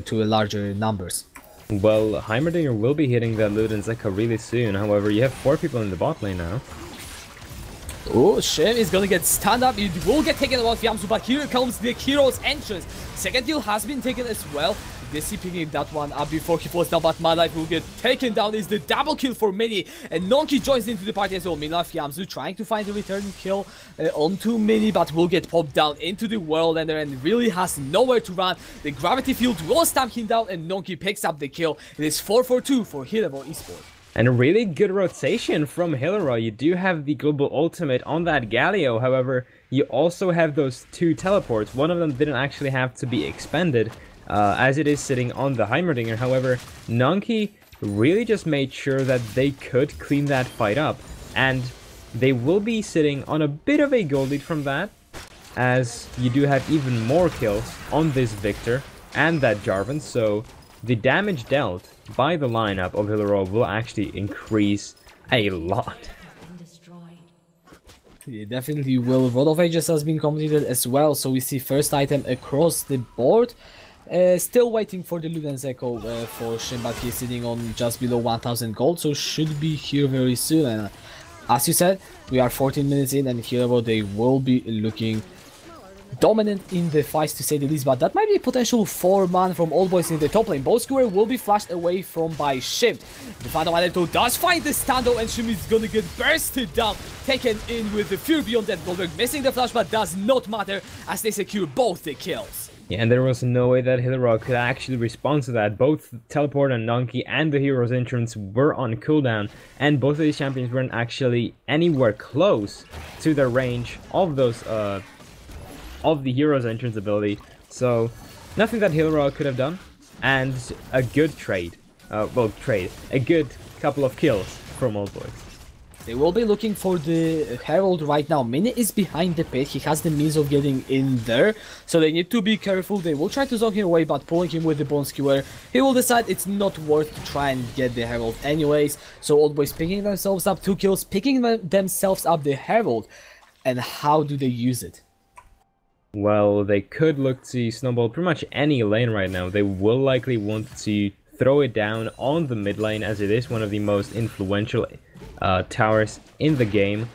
to a larger numbers? Well, Heimerdinger will be hitting that Lud and Zeka really soon. However, you have 4 people in the bot lane now. Oh, Shem is gonna get stunned up. It will get taken out of Yamsu, but here comes the hero's entrance. Second kill has been taken as well. Dizzy picking that one up before he falls down, but My Life will get taken down. Is the double kill for Mini, and Nonky joins into the party as well. Meanwhile, Yamsu trying to find the return kill onto Mini, but will get popped down into the whirlender and really has nowhere to run. The gravity field will stamp him down, and Nonky picks up the kill. It is 4-4-2 for Hillable Esports. And a really good rotation from Hilera. You do have the global ultimate on that Galio, however, you also have those 2 teleports. One of them didn't actually have to be expended, as it is sitting on the Heimerdinger. However, Nonky really just made sure that they could clean that fight up, and they will be sitting on a bit of a gold lead from that, as you do have even more kills on this Victor and that Jarvan, so the damage dealt by the lineup of Hilera will actually increase a lot. It definitely will. Rod of Ages has been completed as well, so we see first item across the board. Still waiting for the Luden's Echo for Shin, but he's sitting on just below 1000 gold, so should be here very soon. And as you said, we are 14 minutes in, and here they will be looking dominant in the fights, to say the least, but that might be a potential 4-man from Old Boys in the top lane. Both Skewer will be flashed away from by Shim. The Phantom Adepto does find the stando, and Shim is gonna get bursted down, taken in with the Fear Beyond that. Goldberg missing the flash, but does not matter as they secure both the kills. Yeah, and there was no way that Hilera could actually respond to that. Both Teleport and Nonky and the Hero's Entrance were on cooldown, and both of these champions weren't actually anywhere close to the range of those of the Hero's Entrance ability, so nothing that Hilera could have done. and a good trade. A good couple of kills from Old Boys. They will be looking for the Herald right now. Mini is behind the pit. He has the means of getting in there. So they need to be careful. They will try to zone him away, but pulling him with the Bone Skewer, he will decide it's not worth to try and get the Herald anyways. So Old Boys picking themselves up 2 kills, picking themselves up the Herald. And how do they use it? Well, they could look to snowball pretty much any lane right now. They will likely want to throw it down on the mid lane, as it is one of the most influential towers in the game.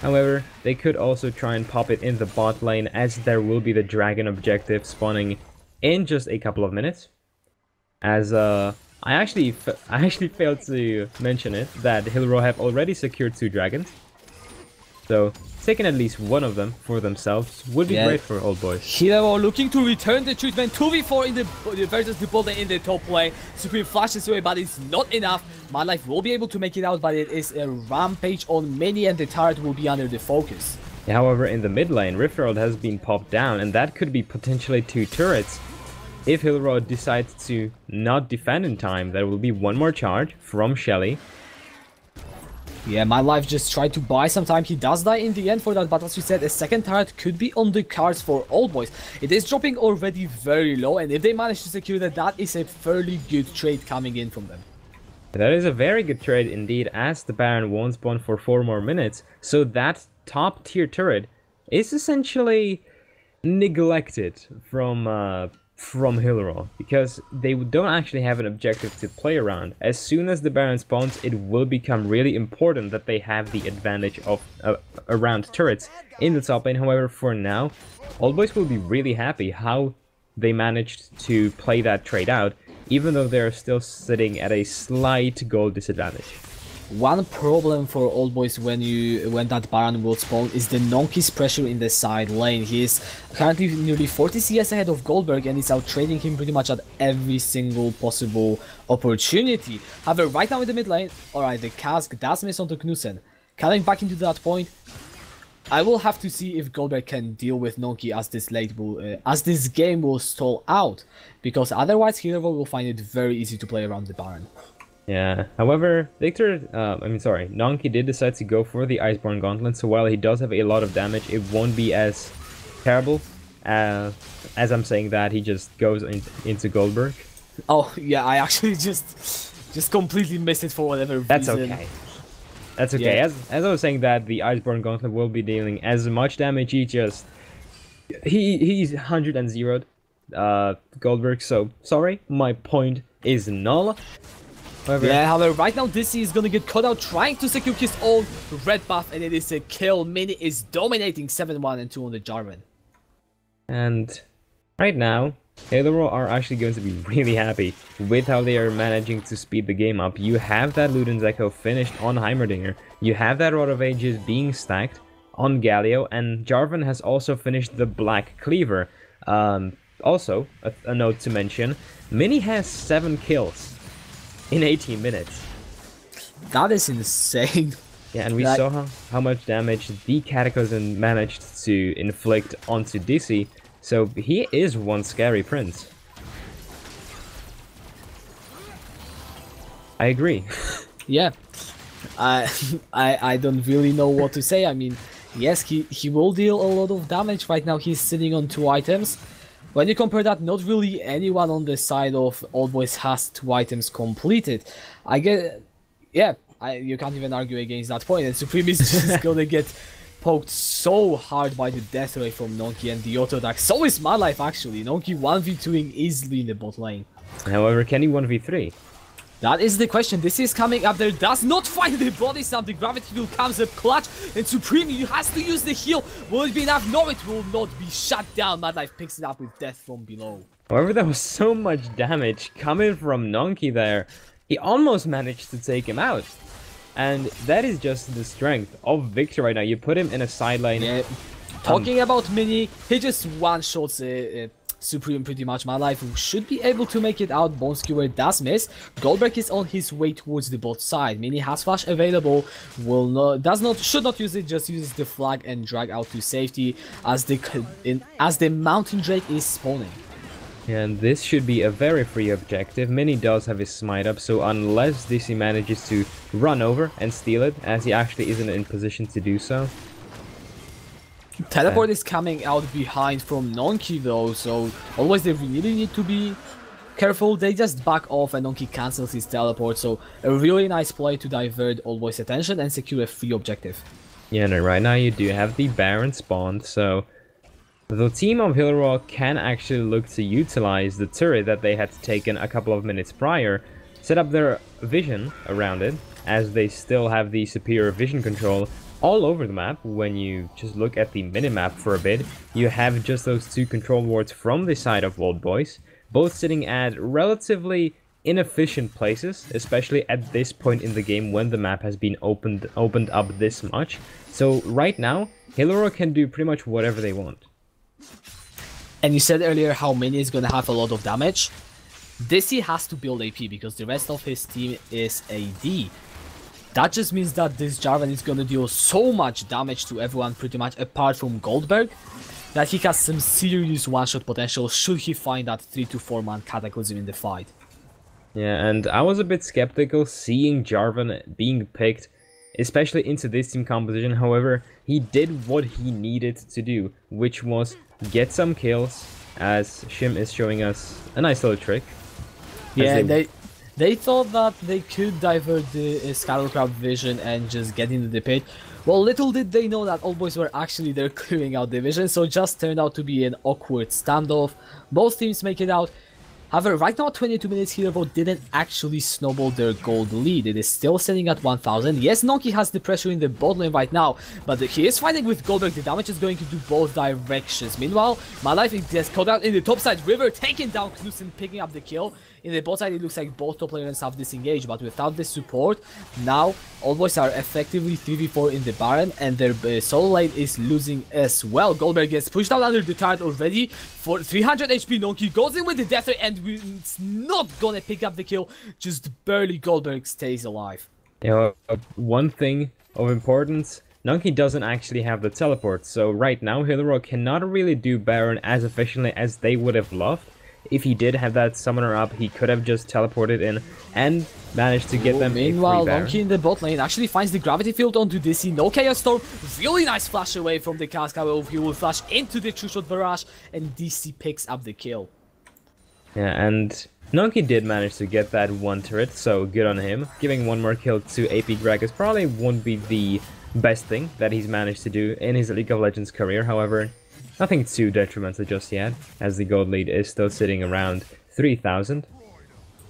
However, they could also try and pop it in the bot lane, as there will be the dragon objective spawning in just a couple of minutes. As I actually failed to mention it, that Hydra have already secured 2 dragons. So taking at least one of them for themselves would be great for Old Boys. Here are looking to return the treatment 2v4 in the versus the bot lane in the top lane. Supreme flashes away, but it's not enough. My Life will be able to make it out, but it is a rampage on Mini, and the turret will be under the focus. However, in the mid lane, Rift Herald has been popped down, and that could be potentially 2 turrets. If Hydra decides to not defend in time, there will be one more charge from Shelly. Yeah, My Life just tried to buy some time. He does die in the end for that, but as you said, a second turret could be on the cards for Old Boys. It is dropping already very low, and if they manage to secure that, that is a fairly good trade coming in from them. That is a very good trade indeed, as the Baron won't spawn for 4 more minutes, so that top tier turret is essentially neglected from Hydra, because they don't actually have an objective to play around. As soon as the Baron spawns, it will become really important that they have the advantage of around turrets in the top lane. However, for now, Old Boys will be really happy how they managed to play that trade out, even though they're still sitting at a slight goal disadvantage. One problem for Old Boys when that Baron will spawn is the Nonky's pressure in the side lane. He is currently nearly 40 CS ahead of Goldberg, and is out trading him pretty much at every single possible opportunity. However, right now in the mid lane, alright, the cask does miss onto Knudsen. Coming back into that point, I will have to see if Goldberg can deal with Nonky as this game will stall out, because otherwise Hydra will find it very easy to play around the Baron. Yeah, however, Nonky did decide to go for the Iceborne Gauntlet, so while he does have a lot of damage, it won't be as terrible. As I'm saying that, he just goes into Goldberg. Oh, yeah, I actually just completely missed it for whatever reason. That's okay. That's okay. Yeah. As I was saying that, the Iceborne Gauntlet will be dealing as much damage, he's 100-0'd Goldberg, so sorry, my point is null. However, right now Dizzy is gonna get caught out trying to secure his own red buff, and it is a kill. Mini is dominating 7-1 and 2 on the Jarvan. And right now, Hydra are actually going to be really happy with how they are managing to speed the game up. You have that Luden's Echo finished on Heimerdinger, you have that Rod of Ages being stacked on Galio, and Jarvan has also finished the Black Cleaver. Also, a note to mention, Mini has 7 kills in 18 minutes. That is insane. Yeah, and we saw how much damage the Cataclysm managed to inflict onto DC, so he is one scary prince. I agree. Yeah. I don't really know what to say. I mean, yes, he will deal a lot of damage. Right now he's sitting on 2 items. When you compare that, not really anyone on the side of Old Boys has 2 items completed. I get, yeah, you can't even argue against that point. And Supreme is just gonna get poked so hard by the death ray from Nonky and the auto attack. So is My Life actually. Nonky 1v2ing easily in the bot lane. However, can he 1v3? That is the question. This is coming up there. Does not find the body slam. The gravity heal comes up clutch. And Supreme has to use the heal. Will it be enough? No, it will not be shut down. Mad Life picks it up with death from below. However, there was so much damage coming from Nonky there. He almost managed to take him out. And that is just the strength of Victor right now. You put him in a side lane. Yeah. Talking about Mini, he just one-shots Supreme pretty much. My Life should be able to make it out. Bone Skewer does miss. Goldberg is on his way towards the bot side. Mini has flash available. Should not use it. Just uses the flag and drag out to safety as the Mountain Drake is spawning. And this should be a very free objective. Mini does have his smite up, so unless DC manages to run over and steal it, as he actually isn't in position to do so. Teleport is coming out behind from Nonki though, so always they really need to be careful. They just back off and Nonki cancels his teleport, so a really nice play to divert Old Boy's attention and secure a free objective. Yeah, no, right now you do have the Baron spawned, so the team of Hillrock can actually look to utilize the turret that they had taken a couple of minutes prior, set up their vision around it, as they still have the superior vision control all over the map. When you just look at the minimap for a bit, you have just those two control wards from the side of Old Boys, both sitting at relatively inefficient places, especially at this point in the game when the map has been opened up this much. So right now, Hillrock can do pretty much whatever they want. And you said earlier how Mini is gonna have a lot of damage. Dizzy has to build AP because the rest of his team is AD. That just means that this Jarvan is gonna deal so much damage to everyone pretty much apart from Goldberg that he has some serious one-shot potential should he find that 3 to 4 man Cataclysm in the fight. Yeah, and I was a bit skeptical seeing Jarvan being picked, especially into this team composition. However, he did what he needed to do, which was get some kills, as Shim is showing us a nice little trick. Yeah, they thought that they could divert the Skylarcraft vision and just get into the pit. Well, little did they know that Old Boys were actually there clearing out the vision, so it just turned out to be an awkward standoff. Both teams make it out. However, right now, 22 minutes, Hero didn't actually snowball their gold lead. It is still sitting at 1000. Yes, Nonki has the pressure in the bot lane right now, but he is fighting with Goldberg. The damage is going to do both directions. Meanwhile, my life is just caught out in the top side. River taking down Knudsen, picking up the kill. In the bot side, it looks like both top laners have disengaged, but without the support, now Old Boys are effectively 3v4 in the Baron, and their solo lane is losing as well. Goldberg gets pushed out under the turret already. For 300 HP, Nonki goes in with the death ray, and it's not gonna pick up the kill. Just barely Goldberg stays alive. You know, one thing of importance, Nonki doesn't actually have the teleport, so right now Hillrock cannot really do Baron as efficiently as they would have loved. If he did have that summoner up, he could have just teleported in and managed to get them. Meanwhile, Nonki in the bot lane actually finds the gravity field onto Dizzy. No Chaos Storm. Really nice flash away from the Cascade. He will flash into the two-shot barrage, and DC picks up the kill. Yeah, and Nonki did manage to get that one turret, so good on him. Giving one more kill to AP Gragas probably won't be the best thing that he's managed to do in his League of Legends career. However, nothing too detrimental just yet, as the gold lead is still sitting around 3000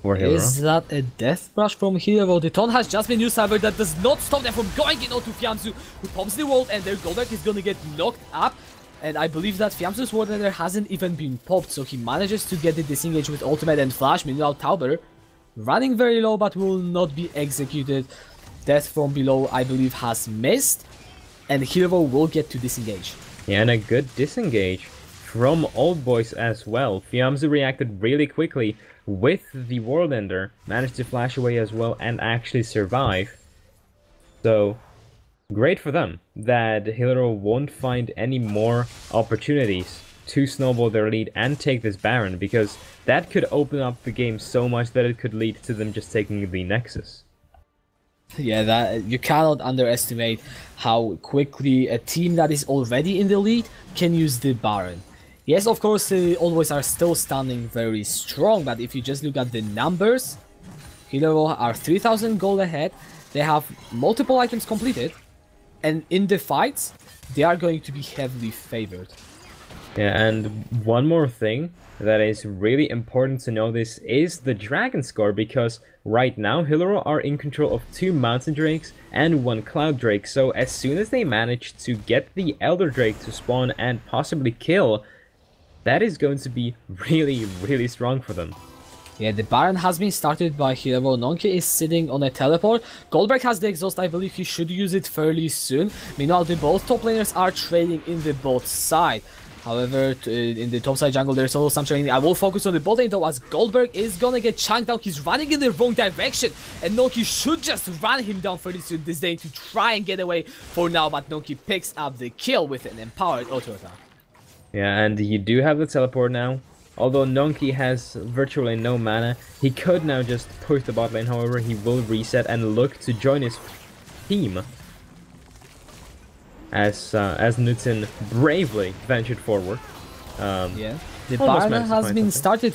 for Hero. Is that a death brush from Hero? The taunt has just been used, however, that does not stop them from going in onto Fiamzu, who pumps the wall, and their Goldberg is gonna get knocked up. And I believe that Fiamzu's Ward Nether hasn't even been popped, so he manages to get the disengage with ultimate and flash. Meanwhile, Tauber running very low but will not be executed. Death from below, I believe, has missed, and Hero will get to disengage. Yeah, and a good disengage from Old Boys as well. Fiamzu reacted really quickly with the World Ender, managed to flash away as well and actually survive. So, great for them that Hillero won't find any more opportunities to snowball their lead and take this Baron, because that could open up the game so much that it could lead to them just taking the Nexus. Yeah, that you cannot underestimate how quickly a team that is already in the lead can use the Baron. Yes, of course, Old Boys are still standing very strong, but if you just look at the numbers, Hero are 3000 gold ahead, they have multiple items completed, and in the fights, they are going to be heavily favored. Yeah, and one more thing that is really important to know this is the Dragon score, because right now Hillero are in control of 2 Mountain Drakes and 1 Cloud Drake, so as soon as they manage to get the Elder Drake to spawn and possibly kill, that is going to be really strong for them. Yeah, the Baron has been started by Hero. Nonki is sitting on a teleport. Goldberg has the exhaust. I believe he should use it fairly soon. Meanwhile, both top laners are trading in the bot side. However, in the top side jungle, there's also some trading. I will focus on the bot lane though, as Goldberg is gonna get chunked down. He's running in the wrong direction, and Nonki should just run him down fairly soon this day to try and get away for now. But Nonki picks up the kill with an empowered auto attack. Yeah, and you do have the teleport now. Although Nonky has virtually no mana, he could now just push the bot lane. However, he will reset and look to join his team. As Newton bravely ventured forward. Yeah. The Almost Baron managed to has find been something. started,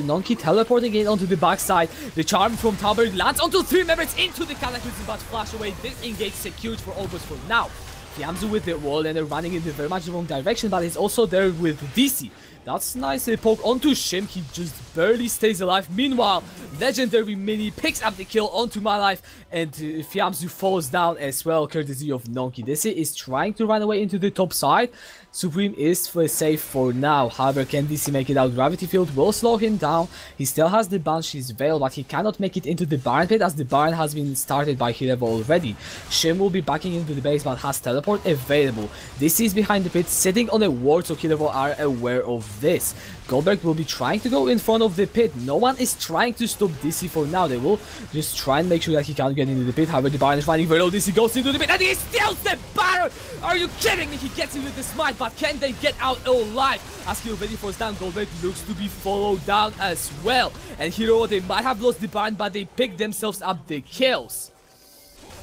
Nonky teleporting in onto the backside. The charm from Tower lands onto 3 members into the Cataclysm, but flash away. This engage secured for Olbos for now. Fiamzu with the wall and they're running in the very much wrong direction, but he's also there with DC. That's nice poke onto Shim, he just barely stays alive. Meanwhile, Legendary Mini picks up the kill onto my life, and Fiamzu falls down as well, courtesy of Nonky. DC is trying to run away into the top side. Supreme is safe for now. However, can DC make it out? Gravity Field will slow him down. He still has the Banshee's Veil, but he cannot make it into the Baron pit as the Baron has been started by Hirevo already. Shim will be backing into the base but has teleport available. DC is behind the pit, sitting on a ward, so Hirevo are aware of this. Goldberg will be trying to go in front of the pit. No one is trying to stop DC for now. They will just try and make sure that he can't get into the pit. However, the Baron is running very low. DC goes into the pit and he steals the Baron! Are you kidding me? He gets in with the smite, but can they get out alive? As he already falls down, Goldberg looks to be followed down as well. And Hero, they might have lost the Baron, but they pick themselves up the kills.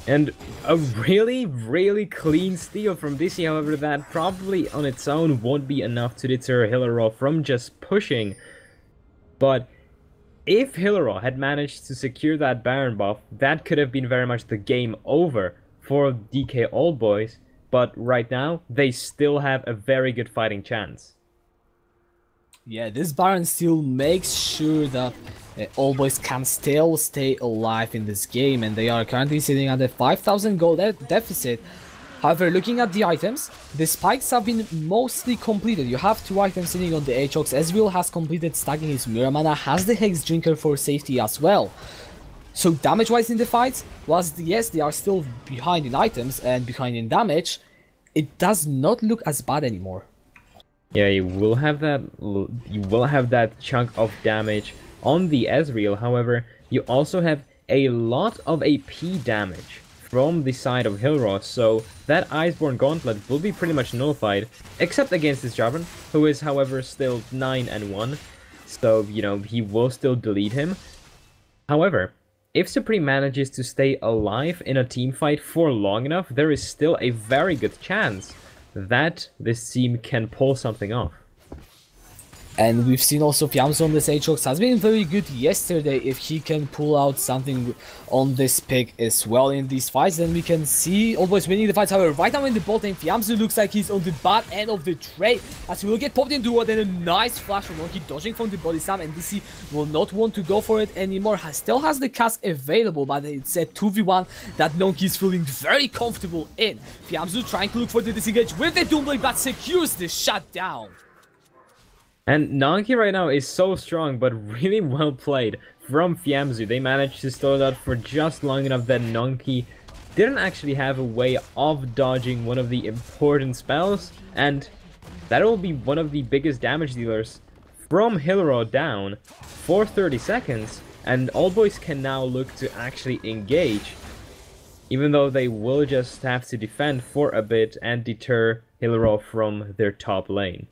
And a really clean steal from DC, however, that probably on its own won't be enough to deter Hilaro from just pushing. But if Hilaro had managed to secure that Baron buff, that could have been very much the game over for DK Old Boys. But right now, they still have a very good fighting chance. Yeah, this Baron still makes sure that All Boys can still stay alive in this game, and they are currently sitting at a 5,000 gold deficit. However, looking at the items, the spikes have been mostly completed. You have 2 items sitting on the Aatrox. Ezreal has completed stacking his Mirror Mana, has the Hex Drinker for safety as well. So damage-wise in the fights, whilst yes, they are still behind in items and behind in damage, it does not look as bad anymore. Yeah, you will have that chunk of damage on the Ezreal. However, you also have a lot of AP damage from the side of Hilros, so that Iceborne Gauntlet will be pretty much nullified, except against this Jarvan, who is, however, still 9-1, so, you know, he will still delete him. However, if Supreme manages to stay alive in a team fight for long enough, there is still a very good chance that this team can pull something off. And we've seen also Fiamzo on this Aatrox has been very good yesterday. If he can pull out something on this pick as well in these fights, then we can see Always winning the fights. However, right now in the bot lane, Fiamzo looks like he's on the bad end of the trade, as he will get popped into what, and a nice flash from Monkey dodging from the body slam, and DC will not want to go for it anymore. Still has the cask available, but it's a 2v1 that Nonky is feeling very comfortable in. Fiamzo trying to look for the disengage with the Doomblade, but secures the shutdown. And Nonky right now is so strong, but really well played from Fiamzu. They managed to stall it out for just long enough that Nonky didn't actually have a way of dodging one of the important spells, and that will be one of the biggest damage dealers from Hilaro down for 30 seconds, and All Boys can now look to actually engage, even though they will just have to defend for a bit and deter Hilaro from their top lane.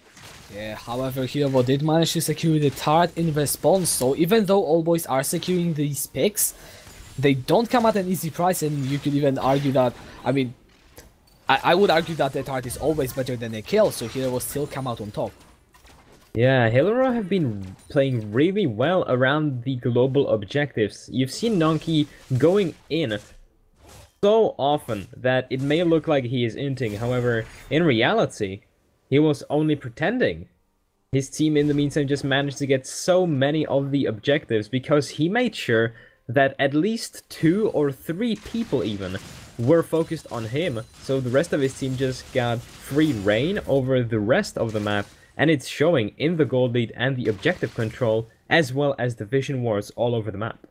Yeah, however, Hirevo did manage to secure the turret in response, so even though All Boys are securing these picks, they don't come at an easy price, and you could even argue that, I mean, I would argue that the turret is always better than a kill, so Hirevo still come out on top. Yeah, Hilaro have been playing really well around the global objectives. You've seen Nonky going in so often that it may look like he is inting, however, in reality, he was only pretending. His team in the meantime just managed to get so many of the objectives because he made sure that at least 2 or 3 people even were focused on him, so the rest of his team just got free reign over the rest of the map, and it's showing in the gold lead and the objective control, as well as the vision wars all over the map.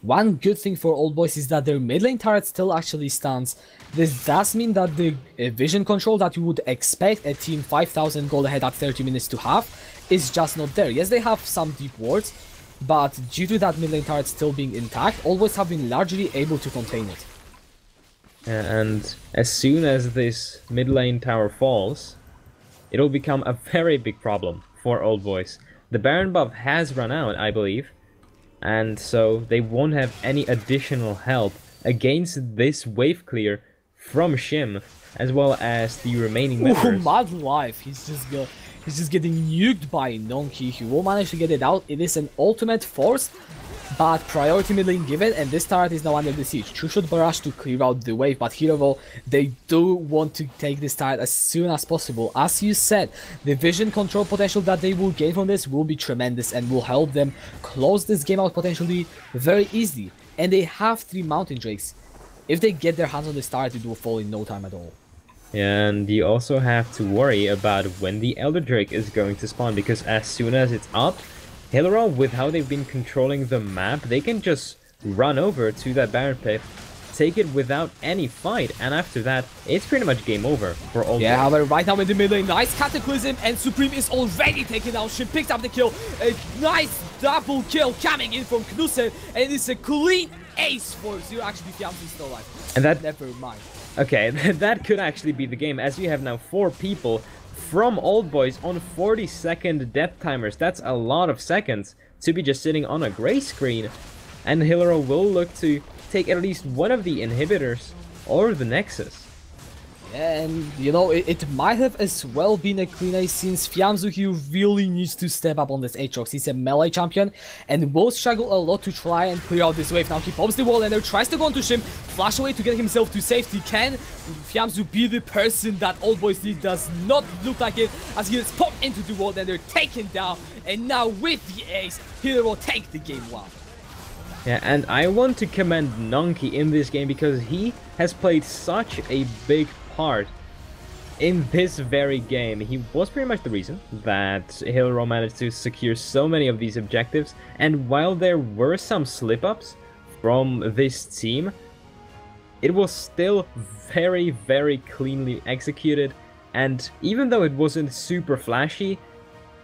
One good thing for Old Boys is that their mid lane turret still actually stands. This does mean that the vision control that you would expect a team 5,000 gold ahead at 30 minutes to have is just not there. Yes, they have some deep wards, but due to that mid lane turret still being intact, Old Boys have been largely able to contain it. And as soon as this mid lane tower falls, it'll become a very big problem for Old Boys. the Baron buff has run out, I believe, and so they won't have any additional help against this wave clear from Shim, as well as the remaining Ooh, members. Mad Life, he's just getting nuked by Nonky. He will manage to get it out. It is an ultimate forced, but priority mid lane given, and this turret is now under the siege. True shot barrage to clear out the wave, but Hero, they do want to take this turret as soon as possible. As you said, the vision control potential that they will gain from this will be tremendous and will help them close this game out potentially very easily. And they have 3 Mountain Drakes. If they get their hands on this turret, it will fall in no time at all. And you also have to worry about when the Elder Drake is going to spawn, because as soon as it's up, Hillera, with how they've been controlling the map, they can just run over to that Baron pit, take it without any fight, and after that, it's pretty much game over for all. Yeah, however, right now in the mid lane, nice Cataclysm, and Supreme is already taken down. She picked up the kill. A nice double kill coming in from Knudsen, and it's a clean ace for Zero. Actually, Fiam's is still alive. And that, never mind. Okay, that could actually be the game, as you have now 4 people from Old Boys on 40-second death timers. That's a lot of seconds to be just sitting on a gray screen, and Hillera will look to take at least one of the inhibitors or the Nexus. And, you know, it might have as well been a clean ace, since Fiamzu, he really needs to step up on this Aatrox. He's a melee champion and will struggle a lot to try and clear out this wave. Now he pops the wall and there tries to go onto Shim, flash away to get himself to safety. Can Fiamzu be the person that Old Boys need? Does not look like it, as he is popped into the wall and they're taken down. And now with the ace, Hero will take the game one. Yeah, and I want to commend Nonky in this game, because he has played such a big part in this very game. He was pretty much the reason that Hillero managed to secure so many of these objectives, and while there were some slip-ups from this team, it was still very, very cleanly executed, and even though it wasn't super flashy,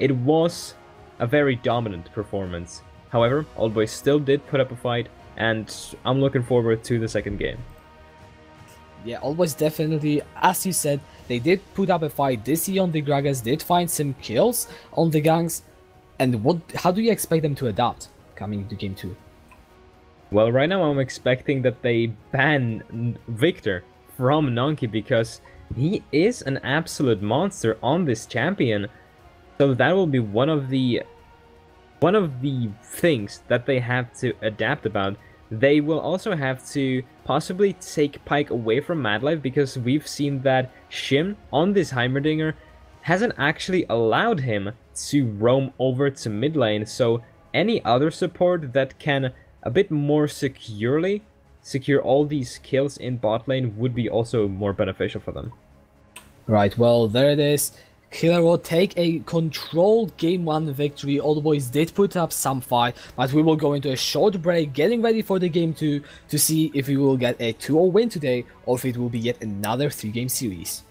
it was a very dominant performance. However, Old Boys still did put up a fight, and I'm looking forward to the second game. Yeah, Old Boys definitely, as you said, they did put up a fight. This on the Gragas did find some kills on the gangs. And how do you expect them to adapt coming into game 2? Well, right now I'm expecting that they ban Victor from Nonky, because he is an absolute monster on this champion. So that will be one of the things that they have to adapt about. They will also have to possibly take Pyke away from Madlife, because we've seen that Shim on this Heimerdinger hasn't actually allowed him to roam over to mid lane, so any other support that can a bit more securely secure all these kills in bot lane would be also more beneficial for them. Right, well, there it is. Killer will take a controlled game 1 victory. Old Boys did put up some fight, but we will go into a short break, getting ready for the game 2 to see if we will get a 2-0 win today, or if it will be yet another 3-game series.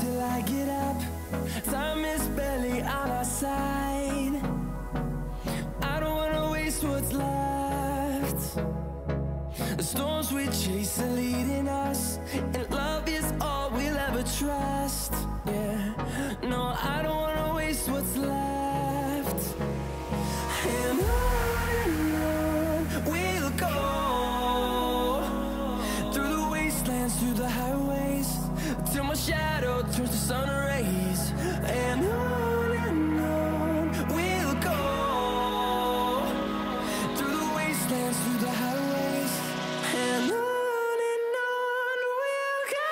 Till I get up, time is barely on our side. I don't wanna waste what's left. The storms we chase are leading us, and love is all we'll ever trust. Yeah, no, I don't wanna waste what's left. And on we'll go, through the wastelands, through the highways, till my shadow turns to sun rays. And on we'll go, through the wastelands, through the highways. And on we'll go.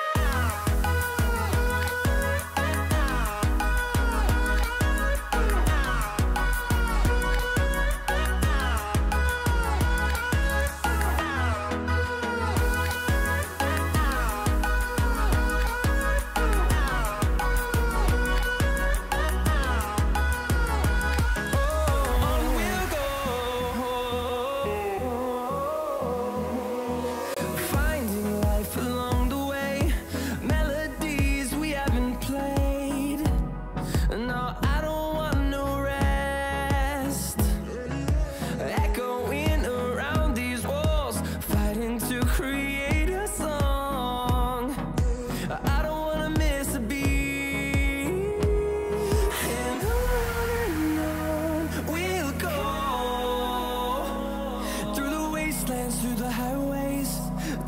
wastelands, through the highways,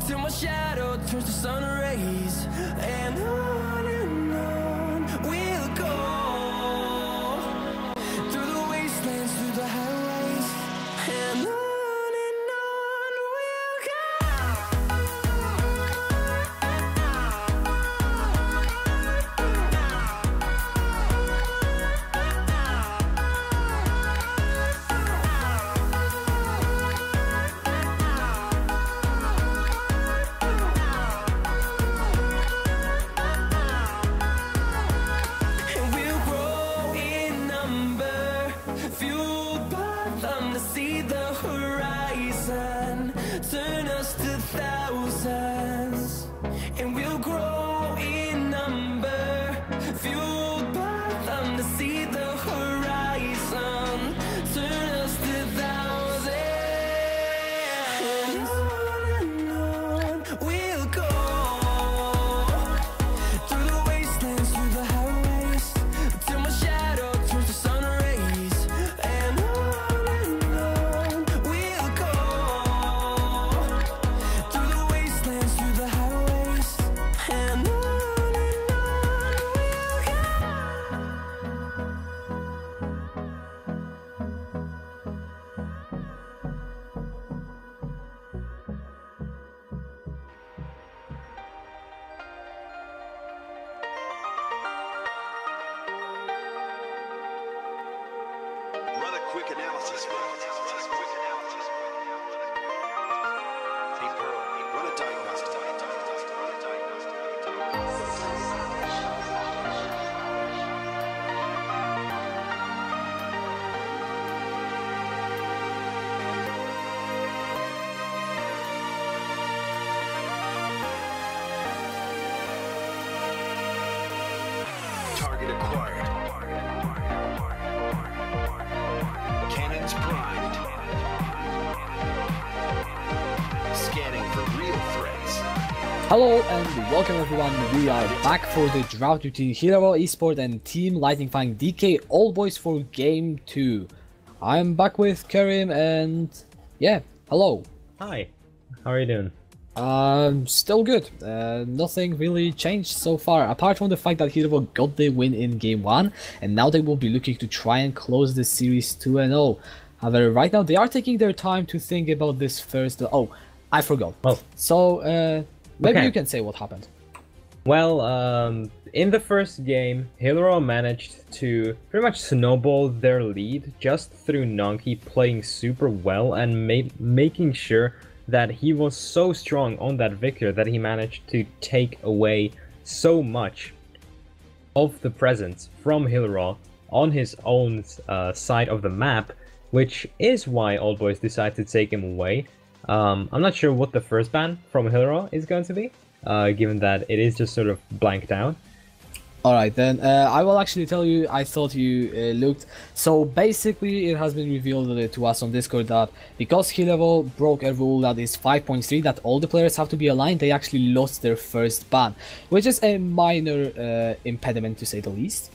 till my shadow turns to sun rays. And on we'll go, through the wastelands, through the highways, and on we'll go. And we'll grow in number, fueled by them to see the horizon, turn us to thousands. And we'll grow in number, fueled by them to see the horizon, turn us to thousands. And on we'll go, through the wastelands, through the highways, till my shadow turns to sun rays. And on we'll go, through the wastelands, through the highways, and on we'll go. Run a quick analysis run. Hey Pearl, run a diagnostic. Target acquired. Cannons primed. Scanning for real threats. Hello and welcome everyone, we are back for the draft between Hydra Esport and Team Lightning Fang DK Old Boys for Game 2. I'm back with Karim and yeah, hello. Hi, how are you doing? Still good. Nothing really changed so far, apart from the fact that Hydra got the win in Game 1, and now they will be looking to try and close the series 2-0. However, right now they are taking their time to think about this first... Oh, I forgot. Oh. So, maybe Okay. you can say what happened. Well, in the first game, Hydra managed to pretty much snowball their lead just through Nonky playing super well and making sure that he was so strong on that Victor that he managed to take away so much of the presence from Hydra on his own side of the map, which is why Old Boys decided to take him away. I'm not sure what the first ban from Hydra is going to be, given that it is just sort of blanked out. Alright then, I will actually tell you, I thought you looked. So basically it has been revealed to us on Discord that because Hydra broke a rule that is 5.3, that all the players have to be aligned, they actually lost their first ban, which is a minor impediment to say the least.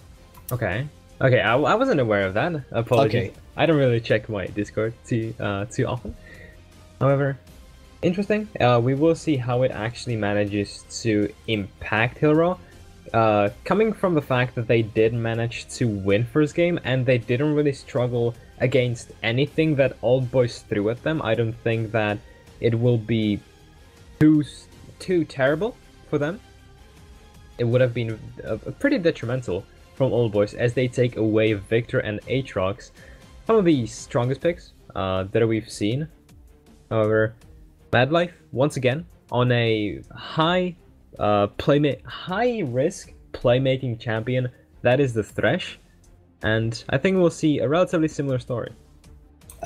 Okay. Okay, I wasn't aware of that. Apologies. Okay. I don't really check my Discord too often. However, interesting. We will see how it actually manages to impact Hydra. Coming from the fact that they did manage to win first game and they didn't really struggle against anything that Old Boys threw at them, I don't think that it will be too terrible for them. It would have been pretty detrimental from Old Boys as they take away Victor and Aatrox, some of the strongest picks that we've seen. However, Mad Life once again on a high risk playmaking champion, that is the Thresh, and I think we'll see a relatively similar story.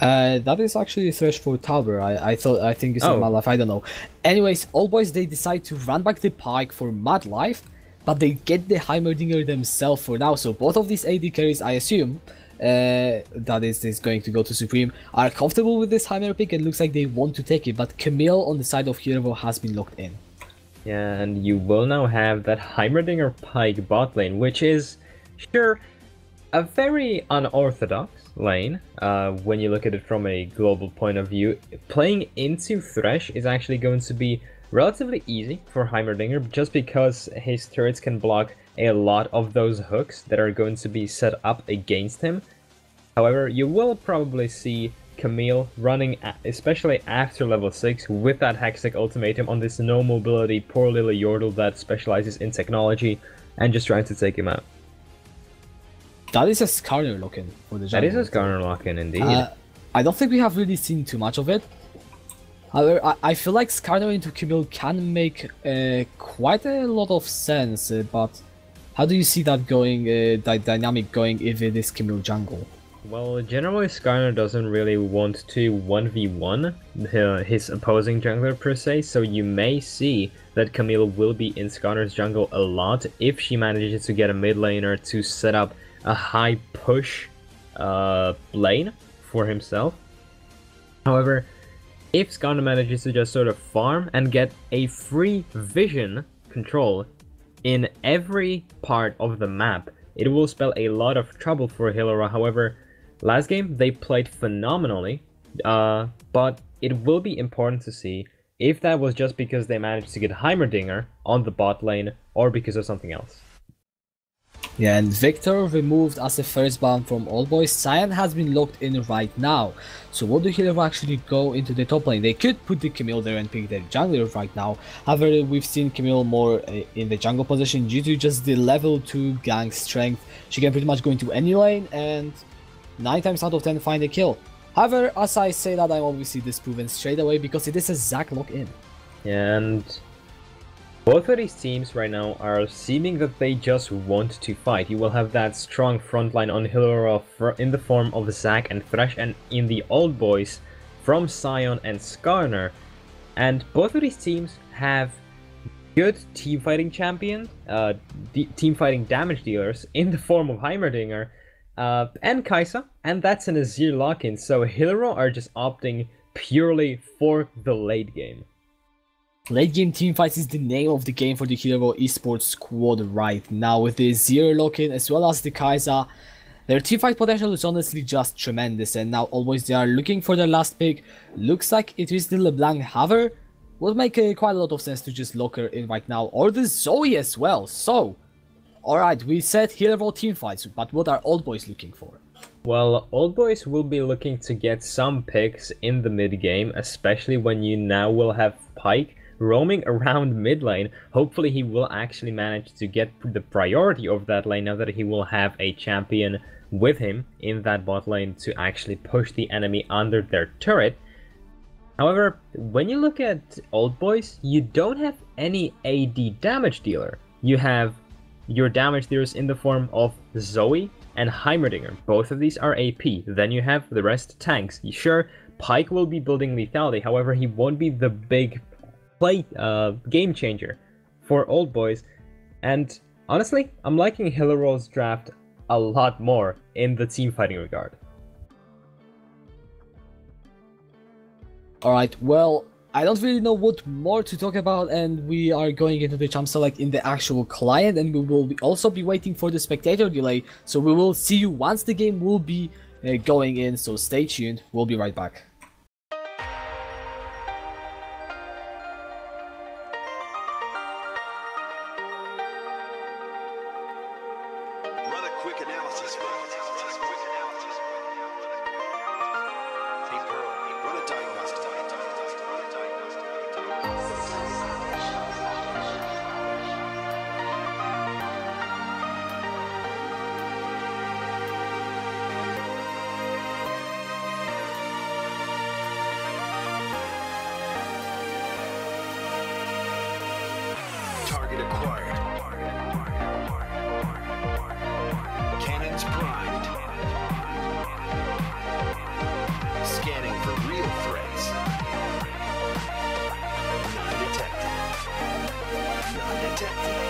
That is actually Thresh for Talbot. I think it's Mad Life, I don't know. Anyways, Old Boys, they decide to run back the Pike for Mad Life, but they get the Heimerdinger themselves for now, so both of these AD carries, I assume, that is going to go to Supreme, are comfortable with this Heimer pick and looks like they want to take it, but Camille on the side of Hydra has been locked in. Yeah, and you will now have that Heimerdinger Pike bot lane, which is, sure, a very unorthodox lane, when you look at it from a global point of view, playing into Thresh is actually going to be relatively easy for Heimerdinger, just because his turrets can block a lot of those hooks that are going to be set up against him. However, you will probably see Camille running, especially after level 6, with that Hextech ultimatum on this no mobility poor little Yordle that specializes in technology, and just trying to take him out. That is a Skarner lock-in for the jungle. That is a Skarner lock-in indeed. I don't think we have really seen too much of it. However, I feel like Skarner into Camille can make quite a lot of sense, but how do you see that going, that dynamic going if it is Camille jungle? Well, generally Skarner doesn't really want to 1v1 his opposing jungler per se, so you may see that Camille will be in Skarner's jungle a lot if she manages to get a mid laner to set up a high push lane for himself. However, if Skarner manages to just sort of farm and get a free vision control in every part of the map, it will spell a lot of trouble for Lyra. However, last game they played phenomenally, but it will be important to see if that was just because they managed to get Heimerdinger on the bot lane or because of something else. Yeah, and Victor removed as the first ban from All Boys. Cyan has been locked in right now. So what do Hydra actually go into the top lane? They could put the Camille there and pick their jungler right now. However, we've seen Camille more in the jungle position due to just the level 2 gank strength. She can pretty much go into any lane and 9 times out of 10 find a kill. However, as I say that, I'm obviously disproven straight away because it is a Zac lock-in. And both of these teams right now are seeming that they just want to fight. You will have that strong frontline on Lyra in the form of Zac and Thresh, and in the Old Boys from Sion and Skarner. And both of these teams have good teamfighting champions, teamfighting damage dealers in the form of Heimerdinger and Kai'Sa, and that's an Azir lock-in, so Lyra are just opting purely for the late game. Late game teamfights is the name of the game for the Hero esports squad right now, with the Zero lock-in as well as the Kai'Sa. Their teamfight potential is honestly just tremendous, and now always they are looking for their last pick. Looks like it is the LeBlanc Haver. Would make quite a lot of sense to just lock her in right now, or the Zoe as well. So, alright, we said Hero teamfights, but what are Old Boys looking for? Well, Old Boys will be looking to get some picks in the mid game, especially when you now will have Pyke roaming around mid lane. Hopefully he will actually manage to get the priority of that lane now that he will have a champion with him in that bot lane to actually push the enemy under their turret. However, when you look at Old Boys, you don't have any AD damage dealer. You have your damage dealers in the form of Zoe and Heimerdinger. Both of these are AP. Then you have the rest tanks. Sure, Pyke will be building lethality, however he won't be the big game changer for Old Boys. And honestly, I'm liking Lyra's draft a lot more in the team fighting regard. Alright, well, I don't really know what more to talk about, and we are going into the champ select in the actual client, and we will also be waiting for the spectator delay, so we will see you once the game will be going in, so stay tuned, we'll be right back. Run a quick analysis run. Take Pearl. Run a diagnostic. Target acquired. Cannons primed. Scanning for real threats. None detected. None detected.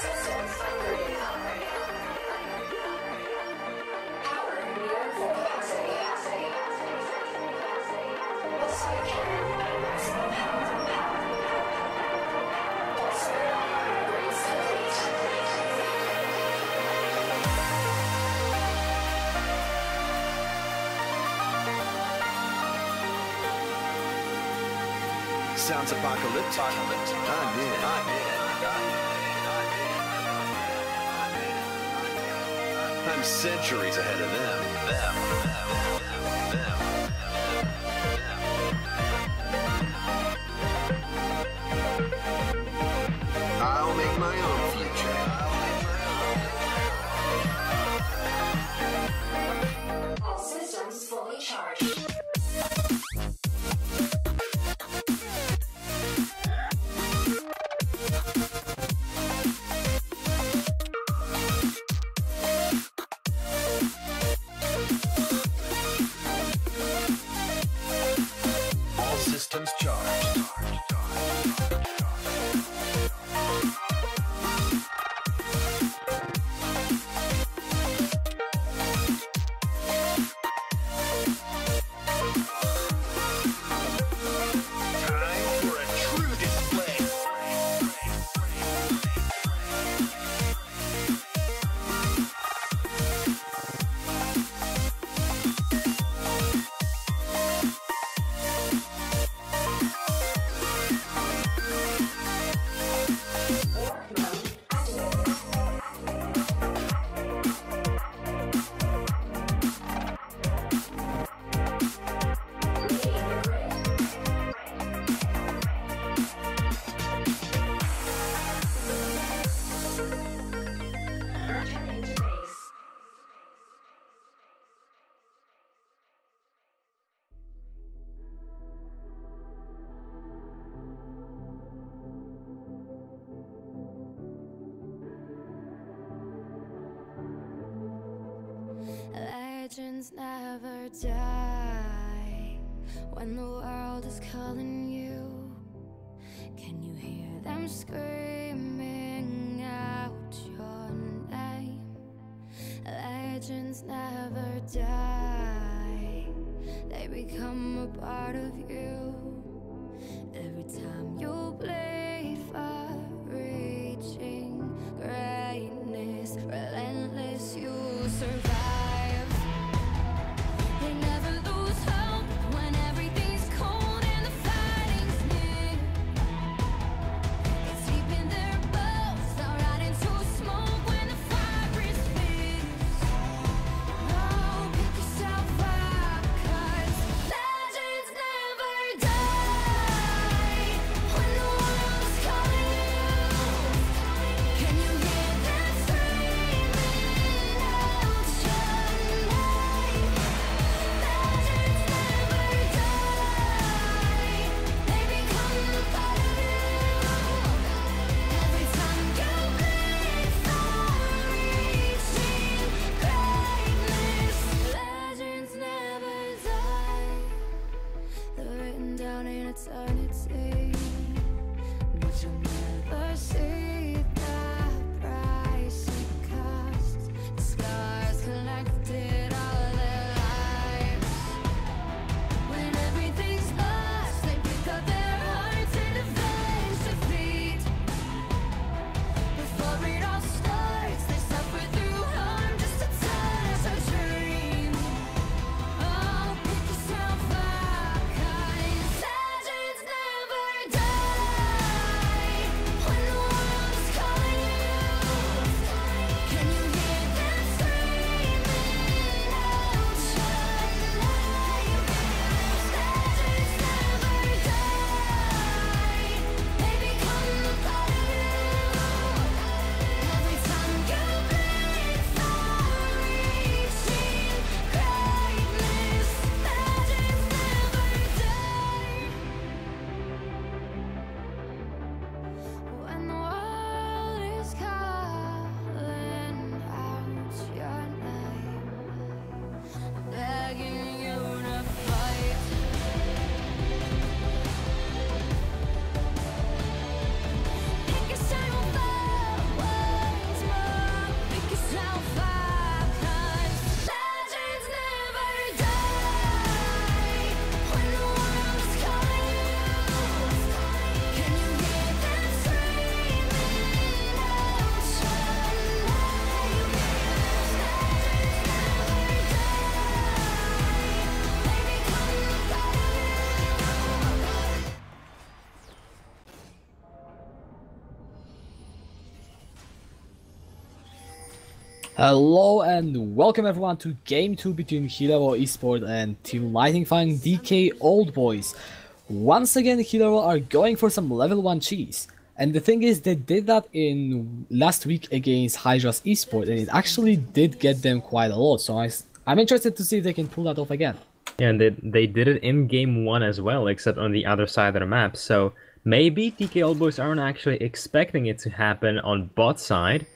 Systems upgrade. Power near full capacity. Pulsar cannon at maximum power. Pulsar upgrades complete. Sounds apocalyptic. I'm in. I'm centuries ahead of them. I'll make my own future. All systems fully charged. Systems charged. Time for a true display. Returning to base. Legends never die when the world is calling you. Can you hear them screaming out your name? Legends never die, they become a part of you. Every time you bleed for reaching greatness, relentless, you survive. They never lose hope when everything's cold and the fighting's near. It's deep in their bones, they'll ride into smoke when the fire is fierce. Oh, pick yourself up, 'cause legends never die when the world's calling you. Can you hear them screaming out your name? Legends never die, they become a part of you. Every time you bleed for reaching greatness, legends never die. They're written down in eternity, but you'll never see the price it costs. The scars collected all their lives. When everything's lost, they pick up their hearts and avenge defeat. Before it all starts, they suffer through harm just to touch a dream. Oh, pick yourself up, 'cause legends never die when the world Hello and welcome everyone to Game 2 between Hydra Esports and Team Lightning Fang DK Old Boys. Once again, Hydra are going for some level 1 cheese. And the thing is, they did that in last week against Hydra's Esports, and it actually did get them quite a lot. So I'm interested to see if they can pull that off again. Yeah, and they did it in game 1 as well, except on the other side of the map. So maybe DK Old Boys aren't actually expecting it to happen on bot side.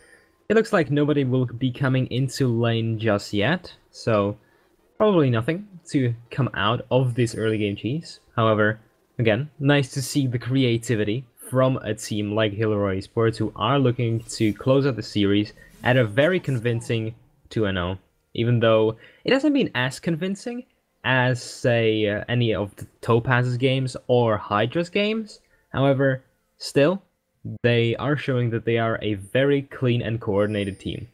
It looks like nobody will be coming into lane just yet, so probably nothing to come out of this early game cheese. However, again, nice to see the creativity from a team like Hydra Esports, who are looking to close out the series at a very convincing 2-0, even though it hasn't been as convincing as, say, any of the Topaz's games or Hydra's games. However, still, they are showing that they are a very clean and coordinated team.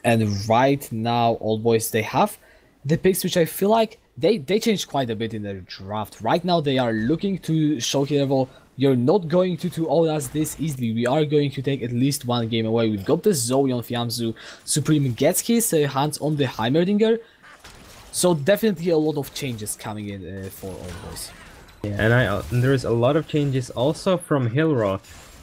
And right now, Old Boys, they have the picks which I feel like they changed quite a bit in their draft. Right now, they are looking to show Hydra, you're not going to 2-0 us this easily. We are going to take at least one game away. We've got the Zoe on Fiamzu. Supreme gets his hands on the Heimerdinger. So definitely a lot of changes coming in for Old Boys. Yeah, and there's a lot of changes also from Hydra.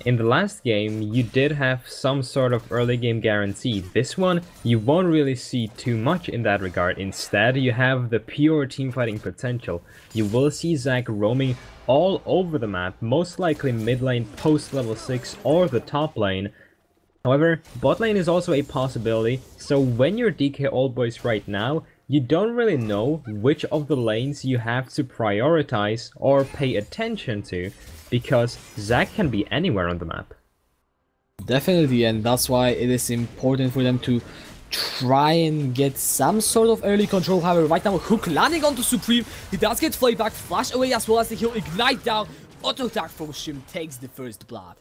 In the last game, you did have some sort of early game guarantee. This one, you won't really see too much in that regard. Instead, you have the pure teamfighting potential. You will see Zac roaming all over the map, most likely mid lane post level 6 or the top lane. However, bot lane is also a possibility, so when you're DK Old Boys right now, you don't really know which of the lanes you have to prioritize or pay attention to, because Zac can be anywhere on the map. Definitely, and that's why it is important for them to try and get some sort of early control. However, right now, Hook landing onto Supreme. He does get flayed back, flash away as well as the heal, ignite down. Auto attack from Shim takes the first blood.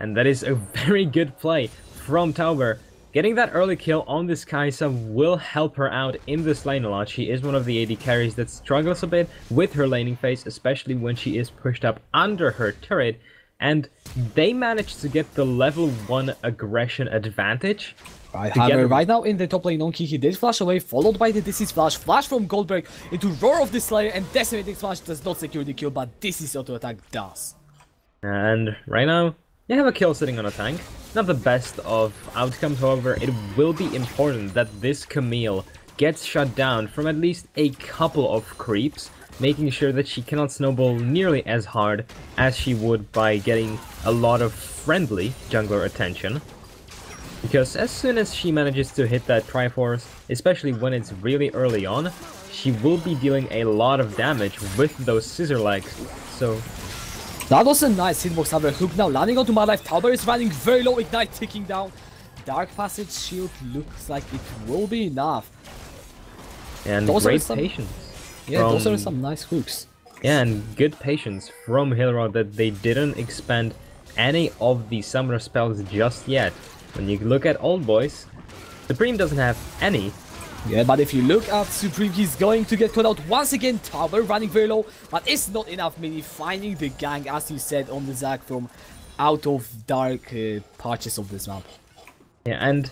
And that is a very good play from Tauber. Getting that early kill on this Kai'Sa will help her out in this lane a lot. She is one of the AD carries that struggles a bit with her laning phase, especially when she is pushed up under her turret. And they managed to get the level 1 aggression advantage. However, right now in the top lane, Nonki, he did flash away, followed by the Disease Flash from Goldberg into Roar of the Slayer, and Decimating Smash does not secure the kill, but Disease auto attack does. And right now, you have a kill sitting on a tank. Not the best of outcomes, however, it will be important that this Camille gets shut down from at least a couple of creeps, making sure that she cannot snowball nearly as hard as she would by getting a lot of friendly jungler attention. Because as soon as she manages to hit that Triforce, especially when it's really early on, she will be dealing a lot of damage with those scissor legs, so... That was a nice hitbox. However, Hook now landing onto my life. Tauber is running very low, Ignite ticking down. Dark Passage shield looks like it will be enough. And those great patience. Yeah, those are some nice hooks. Yeah, and good patience from Hydra that they didn't expend any of the summoner spells just yet. When you look at Old Boys, Supreme doesn't have any. Yeah, but if you look at Supreme, he's going to get caught out once again. Tauber running very low, but it's not enough. Maybe finding the gang, as you said, on the Zac from out of dark patches of this map. Yeah, and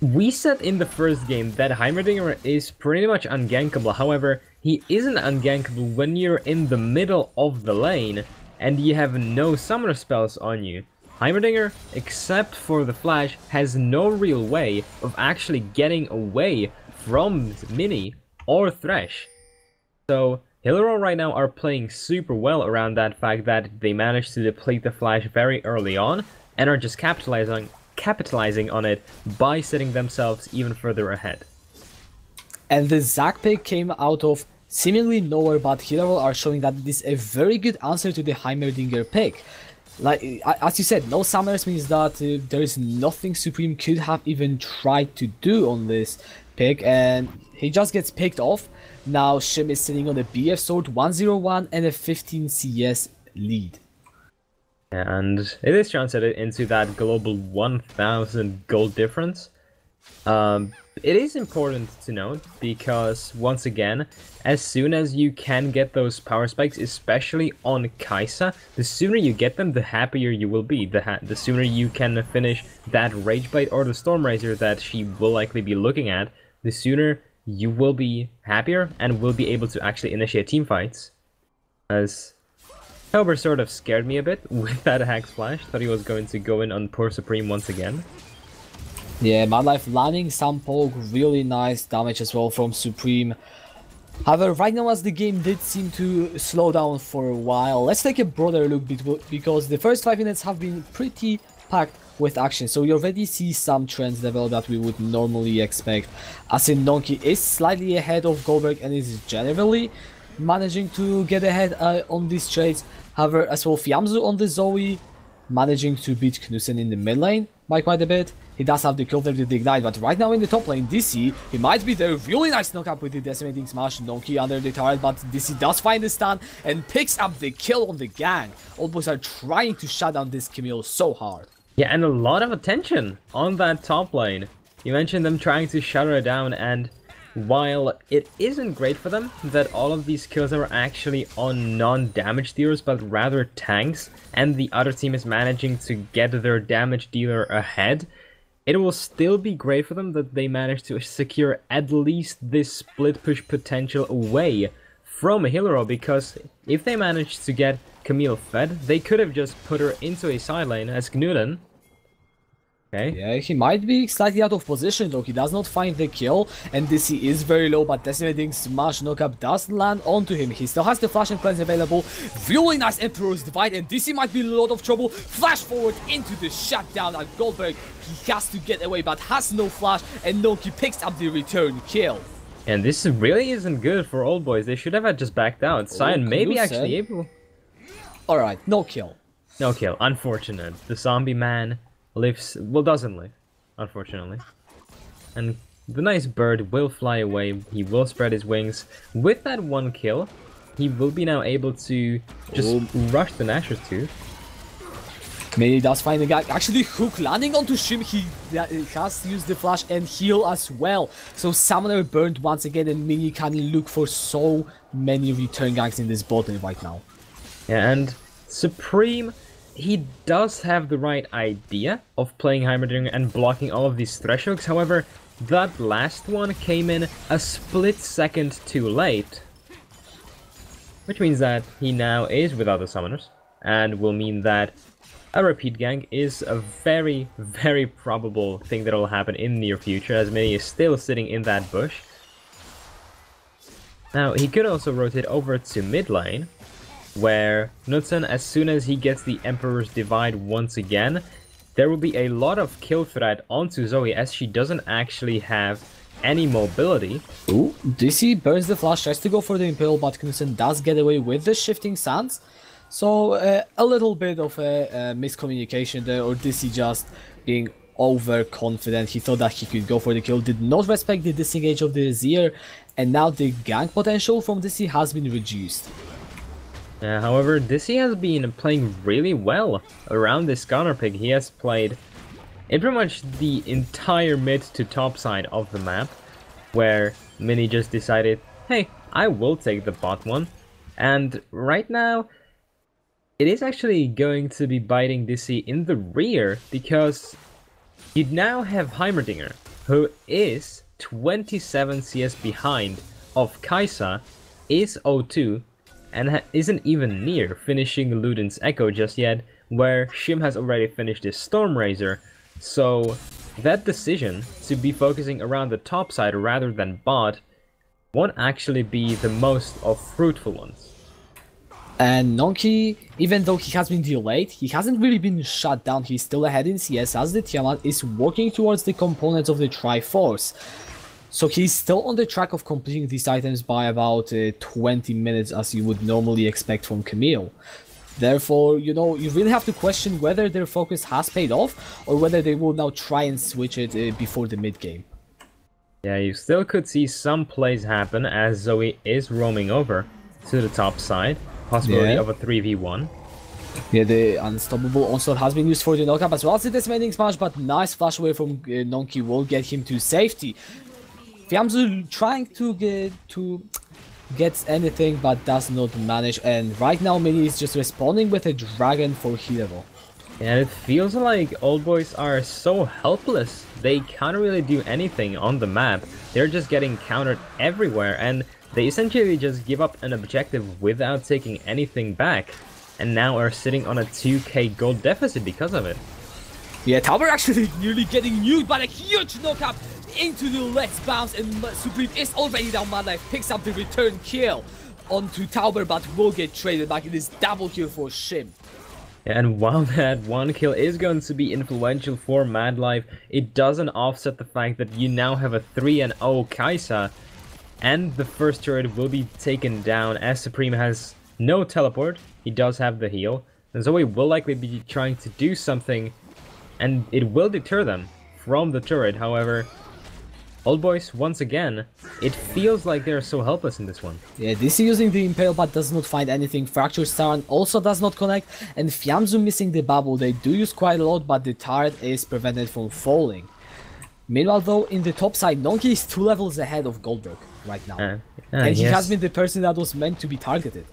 we said in the first game that Heimerdinger is pretty much ungankable. However, he isn't ungankable when you're in the middle of the lane and you have no summoner spells on you. Heimerdinger, except for the flash, has no real way of actually getting away from Mini or Thresh. So Hydra right now are playing super well around that fact that they managed to deplete the flash very early on and are just capitalizing on it by setting themselves even further ahead. And the Zac pick came out of seemingly nowhere, but Hydra are showing that this is a very good answer to the Heimerdinger pick. Like, as you said, no summoners means that there is nothing Supreme could have even tried to do on this pick, and he just gets picked off. Now Shim is sitting on a BF sword, 101 and a 15 CS lead. And it is translated into that global 1000 gold difference. it is important to note because, once again, as soon as you can get those power spikes, especially on Kai'Sa, the sooner you get them, the happier you will be. The sooner you can finish that Rage Bite or the Storm Razor that she will likely be looking at, the sooner you will be happier and will be able to actually initiate team fights. As Helber sort of scared me a bit with that Hex Flash, thought he was going to go in on poor Supreme once again. Yeah, Mad Life landing some poke, really nice damage as well from Supreme. However, right now as the game did seem to slow down for a while, let's take a broader look because the first 5 minutes have been pretty packed with action. So we already see some trends develop that we would normally expect. As in, Donkey is slightly ahead of Goldberg and is generally managing to get ahead on these trades. However, as well, Fiamzu on the Zoe, managing to beat Knudsen in the mid lane by quite a bit. He does have the kill there with the Ignite, but right now in the top lane, DC, he might be there. Really nice knockup with the Decimating Smash. Donkey under the turret, but DC does find the stun and picks up the kill on the gang. Old boys are trying to shut down this Camille so hard. Yeah, and a lot of attention on that top lane. You mentioned them trying to shut her down, and while it isn't great for them that all of these kills are actually on non-damage dealers but rather tanks, and the other team is managing to get their damage dealer ahead, it will still be great for them that they managed to secure at least this split push potential away from Hillero, because if they managed to get Camille fed, they could have just put her into a side lane as Gnuden. Okay. Yeah, he might be slightly out of position though, he does not find the kill, and DC is very low, but Decimating Smash knockup does land onto him. He still has the Flash and Cleanse available. Really nice Emperor's Divide, and DC might be in a lot of trouble. Flash forward into the shutdown at Goldberg. He has to get away, but has no flash, and Noki picks up the return kill. And this really isn't good for Old Boys. They should have just backed out. Cyan maybe actually able... Alright, no kill. No kill, unfortunate. The zombie man lives, well, doesn't live, unfortunately. And the nice bird will fly away, he will spread his wings. With that one kill, he will be now able to just rush the Nashor's Tooth. Maybe does find the guy. Actually, Hook landing onto Shim, he has used the flash and heal as well. So Summoner burned once again, and Mini can look for so many return ganks in this bot lane right now. Yeah, and Supreme, he does have the right idea of playing Heimerdinger and blocking all of these thresholds. However, that last one came in a split second too late. Which means that he now is without the summoners, and will mean that a repeat gank is a very, very probable thing that will happen in the near future, as Mini is still sitting in that bush. Now, he could also rotate over to mid lane, where Knudsen, as soon as he gets the Emperor's Divide once again, there will be a lot of kill threat onto Zoe, as she doesn't actually have any mobility. Ooh, DC burns the flash, tries to go for the Impale, but Knudsen does get away with the Shifting Sands. So a little bit of a miscommunication there, or DC just being overconfident. He thought that he could go for the kill, did not respect the disengage of the Azir, and now the gank potential from DC has been reduced. However, DC has been playing really well around this counter pick. He has played in pretty much the entire mid to top side of the map, where Mini just decided, hey, I will take the bot one. And right now, it is actually going to be biting DC in the rear, because you now have Heimerdinger, who is 27 CS behind of Kai'Sa, is 0-2, and isn't even near finishing Luden's Echo just yet, where Shim has already finished his Storm Razor. So that decision to be focusing around the top side rather than bot won't actually be the most of fruitful ones. And Nonki, even though he has been delayed, he hasn't really been shut down. He's still ahead in CS, as the Tiamat is working towards the components of the Triforce. So he's still on the track of completing these items by about 20 minutes, as you would normally expect from Camille. Therefore, you know, you really have to question whether their focus has paid off, or whether they will now try and switch it before the mid-game. Yeah, you still could see some plays happen as Zoe is roaming over to the top side. Possibility of a 3v1. Yeah, the Unstoppable Onslaught has been used for the knockup as well as the Decimating Smash, but nice flash away from Nonki will get him to safety. Fiamzu trying to get anything but does not manage, and right now Mini is just responding with a dragon for Hero. And it feels like Old Boys are so helpless. They can't really do anything on the map. They're just getting countered everywhere, and they essentially just give up an objective without taking anything back. And now are sitting on a 2k gold deficit because of it. Yeah, Tower actually nearly getting nuked by a huge knockup into the Let's Bounce, and Supreme is already down. Mad Life picks up the return kill onto Tower, but will get traded back. It is double kill for Shim. And while that one kill is going to be influential for Mad Life, it doesn't offset the fact that you now have a 3-0 Kai'Sa, and the first turret will be taken down as Supreme has no teleport. He does have the heal, and Zoe will likely be trying to do something, and it will deter them from the turret. However, Old Boys, once again, it feels like they're so helpless in this one. Yeah, DC using the Impale but does not find anything. Fracture Saran also does not connect, and Fiamzu missing the bubble. They do use quite a lot, but the turret is prevented from falling. Meanwhile though, in the top side, Nonki is 2 levels ahead of Goldberg right now. And he has been the person that was meant to be targeted.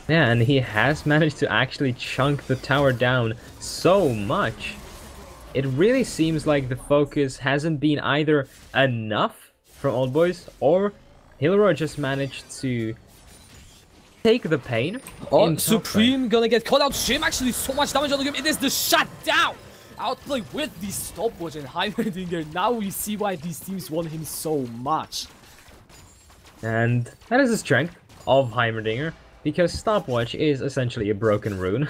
Yeah, and he has managed to actually chunk the tower down so much. It really seems like the focus hasn't been either enough from Old Boys, or Hillroy just managed to take the pain. Oh, Supreme gonna get caught out. Shim actually so much damage on the game. It is the shutdown. Outplay with the stopwatch and Heimerdinger. Now we see why these teams want him so much. And that is the strength of Heimerdinger, because stopwatch is essentially a broken rune.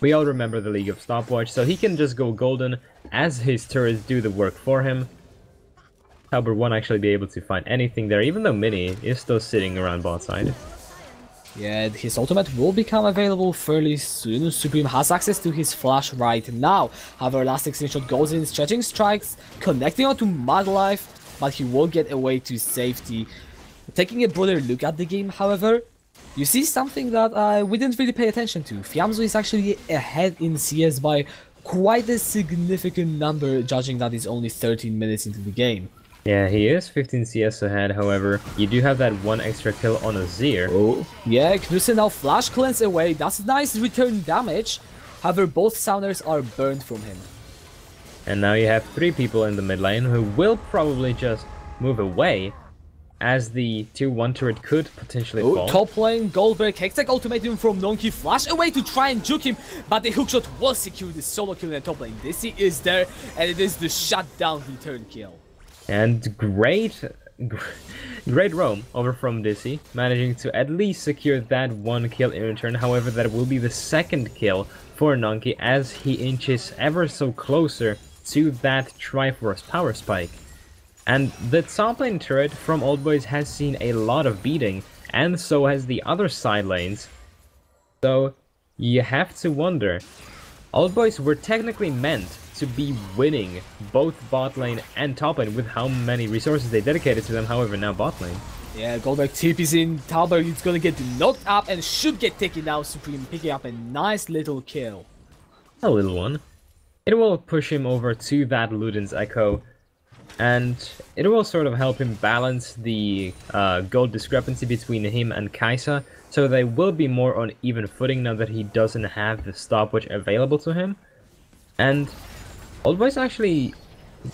We all remember the League of Stopwatch, so he can just go golden as his turrets do the work for him. Tauber won't actually be able to find anything there, even though Mini is still sitting around bot side. Yeah, his ultimate will become available fairly soon. Supreme has access to his flash right now. However, Elastic Slingshot goes in, stretching strikes, connecting onto Mad Life, but he will get away to safety. Taking a broader look at the game, however, you see something that we didn't really pay attention to. Fiamzu is actually ahead in CS by quite a significant number, judging that it's only 13 minutes into the game. Yeah, he is 15 CS ahead, however, you do have that one extra kill on Azir. Oh, yeah, Knudsen now flash cleanse away. That's nice return damage. However, both sounders are burned from him. And now you have 3 people in the mid lane who will probably just move away, as the 2-1 turret could potentially fall. Top lane, Goldberg, Hextech ultimatum from Nonki, flash away to try and juke him, but the hookshot will secure the solo kill in the top lane. Dizzy is there, and it is the shutdown return kill. And great roam over from Dizzy, managing to at least secure that 1 kill in return. However, that will be the 2nd kill for Nonki as he inches ever so closer to that Triforce power spike. And the top lane turret from Old Boys has seen a lot of beating, and so has the other side lanes. So you have to wonder, Old Boys were technically meant to be winning both bot lane and top lane with how many resources they dedicated to them. However, now bot lane. Yeah, Goldberg TP's in, Tauber is gonna get knocked up and should get taken down. Supreme picking up a nice little kill. A little one. It will push him over to that Luden's Echo, and it will sort of help him balance the gold discrepancy between him and Kai'Sa, so they will be more on even footing now that he doesn't have the stopwatch available to him. And Old Boys actually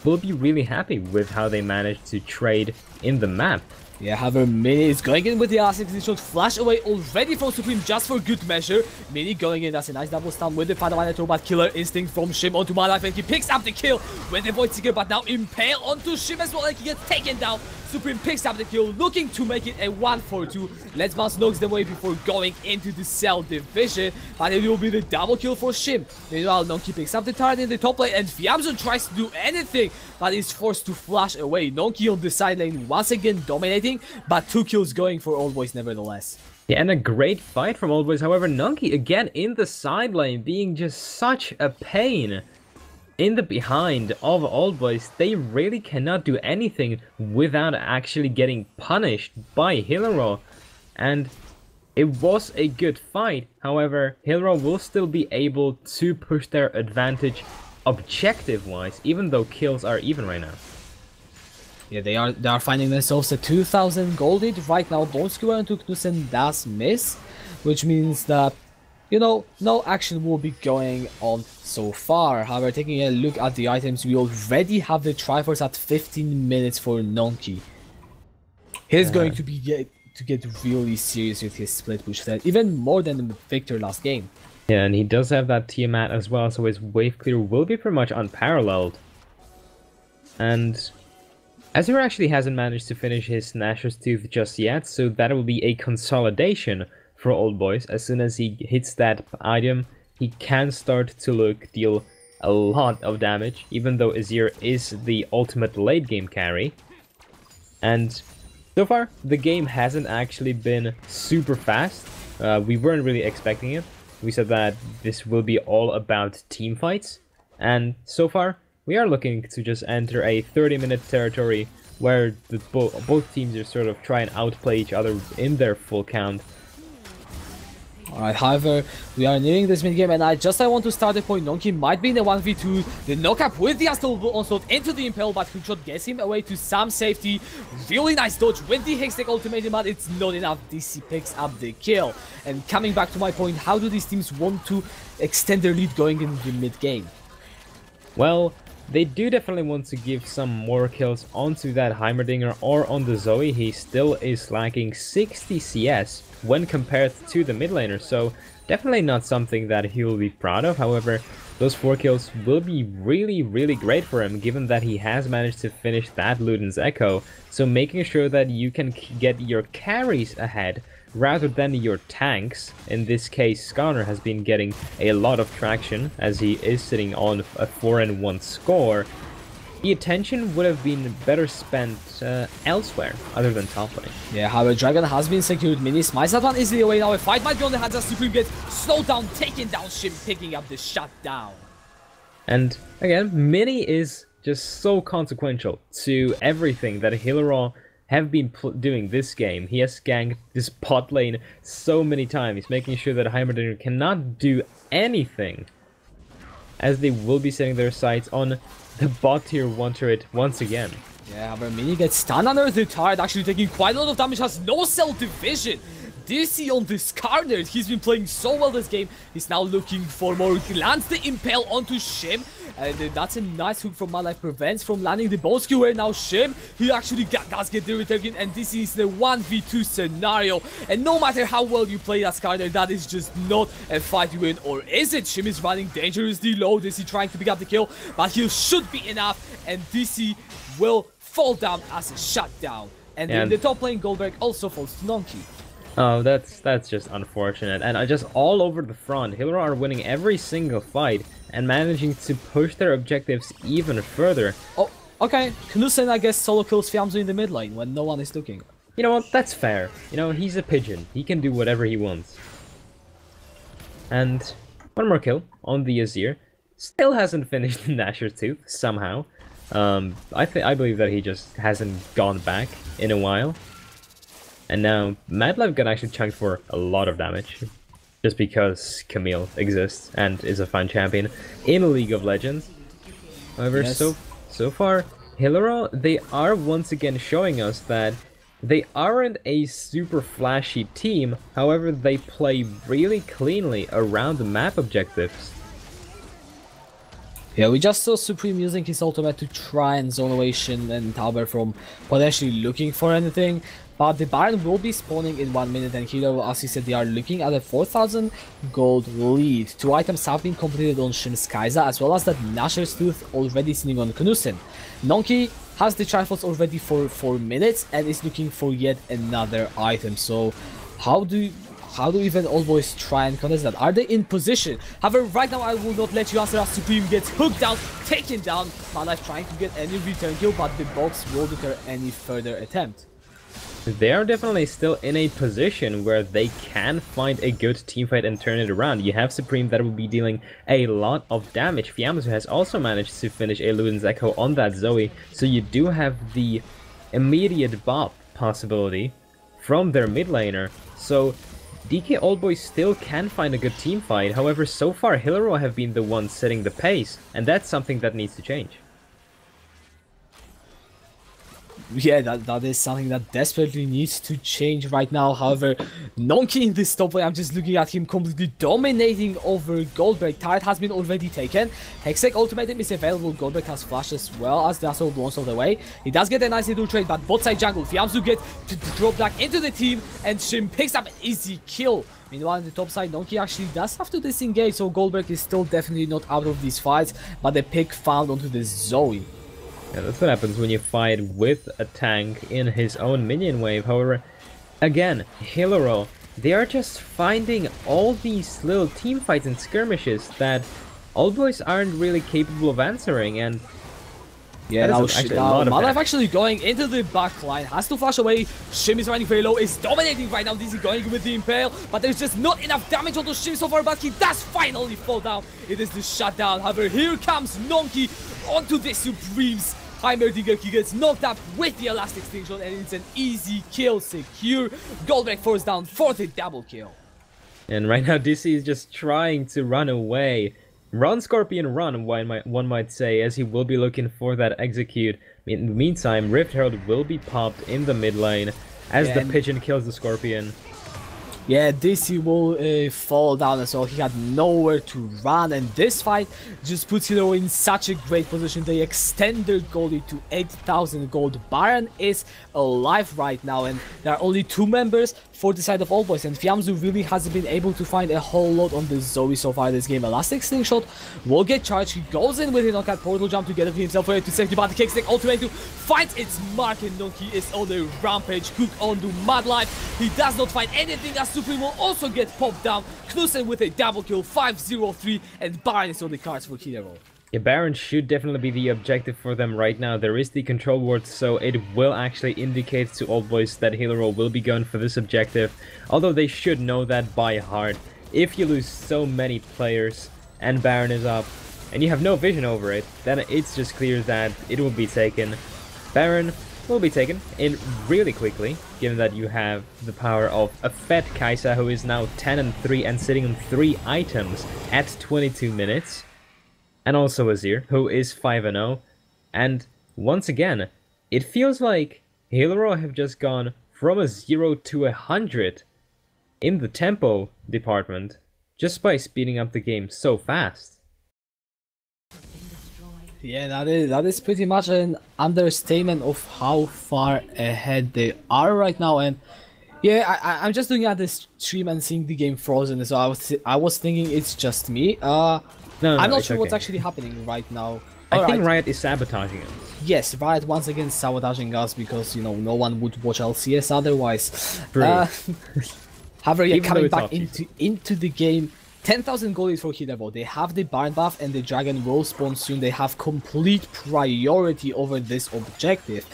will be really happy with how they managed to trade in the map. Yeah, however, Mini is going in with the Elastic Slingshot, flash away already from Supreme just for good measure. Mini going in, that's a nice double stun with the Final Miner, but Killer Instinct from Shim onto Mad Life, and he picks up the kill with the Void Seeker, but now Impale onto Shim as well, and he gets taken down. Supreme picks up the kill, looking to make it a 1-4-2. Let's Bounce knocks them away before going into the Cell division, but it will be the double kill for Shim. Meanwhile, Nonki picks up the turret in the top lane, and Fiamzu tries to do anything, but is forced to flash away. Nonki on the side lane once again dominating, but 2 kills going for Old Boys nevertheless. Yeah, and a great fight from Old Boys. However, Nonki again in the side lane being just such a pain. In the behind of Old Boys, they really cannot do anything without actually getting punished by Hillero. And it was a good fight. However, Hillero will still be able to push their advantage objective-wise, even though kills are even right now. Yeah, they are finding themselves a 2000 gold lead right now. Bone Skewer and Knudsen does miss, which means that, you know, no action will be going on so far. However, taking a look at the items, we already have the Triforce at 15 minutes for Nonki. He's going to get really serious with his split push threat, even more than Victor last game. Yeah, and he does have that Tiamat as well, so his wave clear will be pretty much unparalleled. And Azure actually hasn't managed to finish his Gnasher's Tooth just yet, so that will be a consolidation for Old Boys. As soon as he hits that item, he can start to deal a lot of damage, even though Azir is the ultimate late game carry. And so far, the game hasn't actually been super fast. We weren't really expecting it. We said that this will be all about team fights, and so far, we are looking to just enter a 30-minute territory where both teams are sort of try and outplay each other in their full count. Alright, however, we are nearing this mid game, and I want to start the point. Nonki might be in the 1v2. The knockup with the Astral Onslaught into the Impel, but Hookshot gets him away to some safety. Really nice dodge with the Hextech ultimatum, but it's not enough. DC picks up the kill. And coming back to my point, how do these teams want to extend their lead going into the mid game? Well, they do definitely want to give some more kills onto that Heimerdinger or on the Zoe. He still is lacking 60 CS when compared to the mid laner, so definitely not something that he will be proud of. However, those 4 kills will be really great for him, given that he has managed to finish that Luden's Echo. So making sure that you can get your carries ahead rather than your tanks. In this case, Skarner has been getting a lot of traction as he is sitting on a 4-1 score. The attention would have been better spent elsewhere, other than top lane. Yeah, however, Dragon has been secured. Mini smites that one easily away now. A fight might be on the hands as Supreme gets slowed down, taken down, Shim picking up the shutdown. And again, Mini is just so consequential to everything that Hillerall have been doing this game. He has ganked this bot lane so many times, making sure that Heimerdinger cannot do anything, as they will be setting their sights on the bot tier 1 turret once again. Yeah, but Mini gets stunned under the turret, actually taking quite a lot of damage, has no self-division. DC on this Skarner, he's been playing so well this game. He's now looking for more, lands the Impale onto Shim, and that's a nice hook from My Life, prevents from landing the Bone Skewer. Now Shim, he actually does get the return again, and this is the 1v2 scenario. And no matter how well you play that Skarner, that is just not a fight you win, or is it? Shim is running dangerously low, DC trying to pick up the kill, but he should be enough, and DC will fall down as a shutdown. And in the top lane, Goldberg also falls to Nonki. Oh, that's just unfortunate. And just all over the front, Hydra are winning every single fight and managing to push their objectives even further. Oh, okay. Knudsen, I guess, solo kills Fiamzo in the mid lane when no one is looking. You know what? That's fair. You know, he's a pigeon. He can do whatever he wants. And one more kill on the Azir. Still hasn't finished the Gnasher's Tooth somehow. I believe that he just hasn't gone back in a while. And now, Madlab got actually chunked for a lot of damage, just because Camille exists and is a fun champion in League of Legends. However, so far, Hillerall, they are once again showing us that they aren't a super flashy team, however, they play really cleanly around the map objectives. Yeah, we just saw Supreme using his ultimate to try and zone away Shin and Tauber from potentially looking for anything. But the Baron will be spawning in 1 minute, and here, as you said, they are looking at a 4,000 gold lead. 2 items have been completed on Shim's Kai'Sa, as well as that Gnasher's Tooth already sitting on Knudsen. Nonki has the Triforce already for 4 minutes and is looking for yet another item. So how do even Old Boys try and contest that? Are they in position? However, right now I will not let you answer as Supreme gets hooked down, taken down. My Life trying to get any return kill, but the box will deter any further attempt. They are definitely still in a position where they can find a good teamfight and turn it around. You have Supreme that will be dealing a lot of damage. Fiamzo has also managed to finish a Luden's Echo on that Zoe, so you do have the immediate bop possibility from their mid laner. So DK Oldboy still can find a good team fight. However, so far Hillerall have been the ones setting the pace, and that's something that needs to change. Yeah, that is something that desperately needs to change right now. However, Nonky in this top lane, I'm just looking at him completely dominating over Goldberg. Turret has been already taken. Hextech ultimatum is available. Goldberg has flash as well as Dazzle blows all the way. He does get a nice little trade, but bot side jungle, Fiamzu get to drop back into the team, and Shim picks up an easy kill. Meanwhile, on the top side, Nonky actually does have to disengage, so Goldberg is still definitely not out of these fights, but the pick found onto the Zoe. Yeah, that's what happens when you fight with a tank in his own minion wave. However, again, Hylro, they are just finding all these little team fights and skirmishes that Old Boys aren't really capable of answering, and yeah, that now, is actually a lot of Malive damage. actually going into the back line, has to flash away. Shim is running very low, is dominating right now. Dizzy going with the Impale, but there's just not enough damage onto Shim so far, but he does finally fall down. It is the shutdown. However, here comes Nonky onto the Supremes. Heimerdinger, he gets knocked up with the Elastic Slingshot, and it's an easy kill secure. Goldberg forced down for the double kill. And right now, DC is just trying to run away. Run, Scorpion, run, one might say, as he will be looking for that execute. In the meantime, Rift Herald will be popped in the mid lane as the Pigeon kills the Scorpion. Yeah, DC will fall down as well. He had nowhere to run, and this fight just puts Hylro in such a great position. They extend their goalie to 8,000 gold. Baron is alive right now, and there are only 2 members for the side of All Boys, and Fiamzu really hasn't been able to find a whole lot on the Zoe so far this game. Elastic Slingshot will get charged. He goes in with a knockout portal jump to get himself away to safety, but the Kickstick ultimate to find its mark, and Nonky is on a rampage. Hook on to Mad Life. He does not find anything as Supreme will also get popped down. Knudsen with a double kill, 5-0-3, and Baron is on the cards for Hylro. Yeah, Baron should definitely be the objective for them right now. There is the control ward, so it will actually indicate to Old Boys that Hylro will be going for this objective. Although they should know that by heart. If you lose so many players and Baron is up, and you have no vision over it, then it's just clear that it will be taken. Baron will be taken in really quickly, given that you have the power of a fed Kai'Sa, who is now 10-3 and sitting on 3 items at 22 minutes. And also Azir, who is 5-0. And once again, it feels like Hylro have just gone from a 0 to 100 in the tempo department just by speeding up the game so fast. Yeah, that is pretty much an understatement of how far ahead they are right now. And yeah, I'm just looking at this stream and seeing the game frozen, so I was thinking it's just me. No, I'm not sure okay. what's actually happening right now. I think Riot is sabotaging us. Yes, Riot once again sabotaging us because, you know, no one would watch LCS otherwise. True. However, yeah, Even coming though back it's into the game, 10,000 gold is for Hylro. They have the Baron buff and the Dragon will spawn soon. They have complete priority over this objective.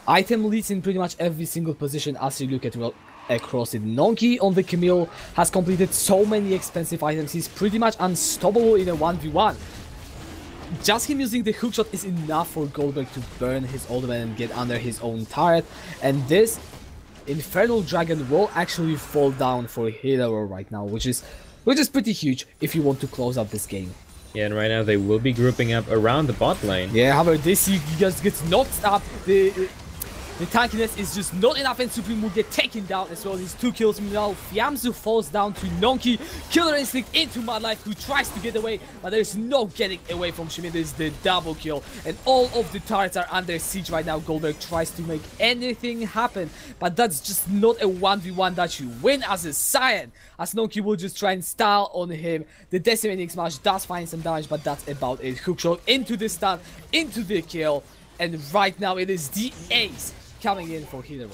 Item leads in pretty much every single position as you look at across it. Nonky on the Camille has completed so many expensive items. He's pretty much unstoppable in a 1v1. Just him using the hookshot is enough for Goldberg to burn his ultimate and get under his own turret. And this Infernal Dragon will actually fall down for Hylro right now, which is pretty huge if you want to close out this game. Yeah, and right now they will be grouping up around the bot lane. Yeah, however, this he just gets knocked up. The tankiness is just not enough, and Supreme will get taken down as well. His 2 kills. Now Fiamzu falls down to Nonky. Killer Instinct into Mad Life, who tries to get away, but there's no getting away from Shimi. There's the double kill, and all of the turrets are under siege right now. Goldberg tries to make anything happen, but that's just not a 1v1 that you win as a Saiyan, as Nonky will just try and style on him. The Decimating Smash does find some damage, but that's about it. Hookshot into the stun, into the kill, and right now it is the ace coming in for Hylro.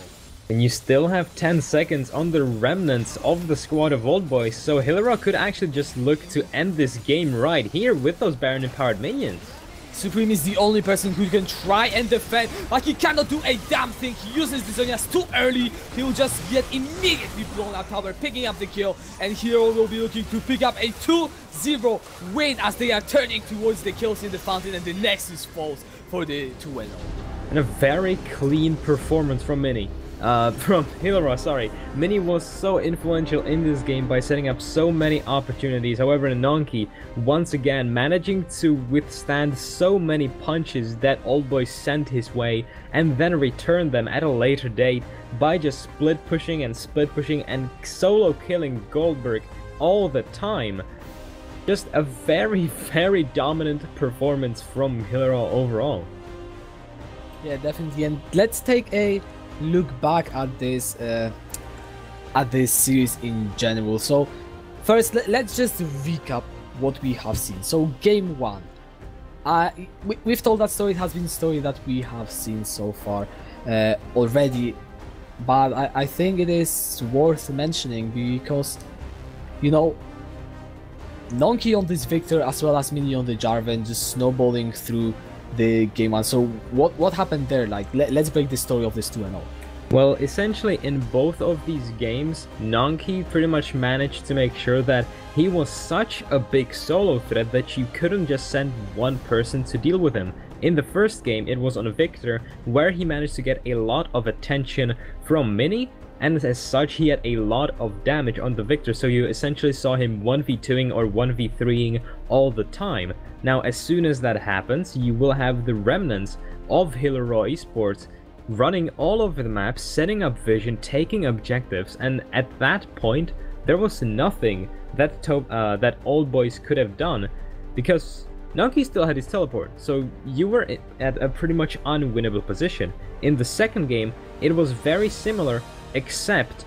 And you still have 10 seconds on the remnants of the squad of Old Boys, so Hylro could actually just look to end this game right here with those Baron empowered minions. Supreme is the only person who can try and defend, but he cannot do a damn thing. He uses the Zonias too early. He'll just get immediately blown out tower, picking up the kill, and Hylro will be looking to pick up a 2-0 win as they are turning towards the kills in the fountain, and the Nexus falls for the 2-0. And a very clean performance from Mini. from Lyra, sorry. Mini was so influential in this game by setting up so many opportunities. However, Nonki, once again, managing to withstand so many punches that Old Boy sent his way and then return them at a later date by just split pushing and solo killing Goldberg all the time. Just a very, very dominant performance from Lyra overall. Yeah, definitely. And let's take a look back at this series in general. So first, let's just recap what we have seen. So game 1, we've told that story. It has been a story that we have seen so far already, but I think it is worth mentioning because, you know, Nonki on this Victor as well as Mini on the Jarvan just snowballing through the game 1. So what happened there? Like, let's break the story of this 2-0. Well, essentially in both of these games, Nonki pretty much managed to make sure that he was such a big solo threat that you couldn't just send one person to deal with him. In the first game, it was on Victor, where he managed to get a lot of attention from Mini, and as such he had a lot of damage on the Victor, so you essentially saw him 1v2ing or 1v3ing all the time. Now, as soon as that happens, you will have the remnants of Hydra Esports running all over the map, setting up vision, taking objectives, and at that point, there was nothing that Old Boys could have done, because Nonki still had his teleport, so you were at a pretty much unwinnable position. In the second game, it was very similar, except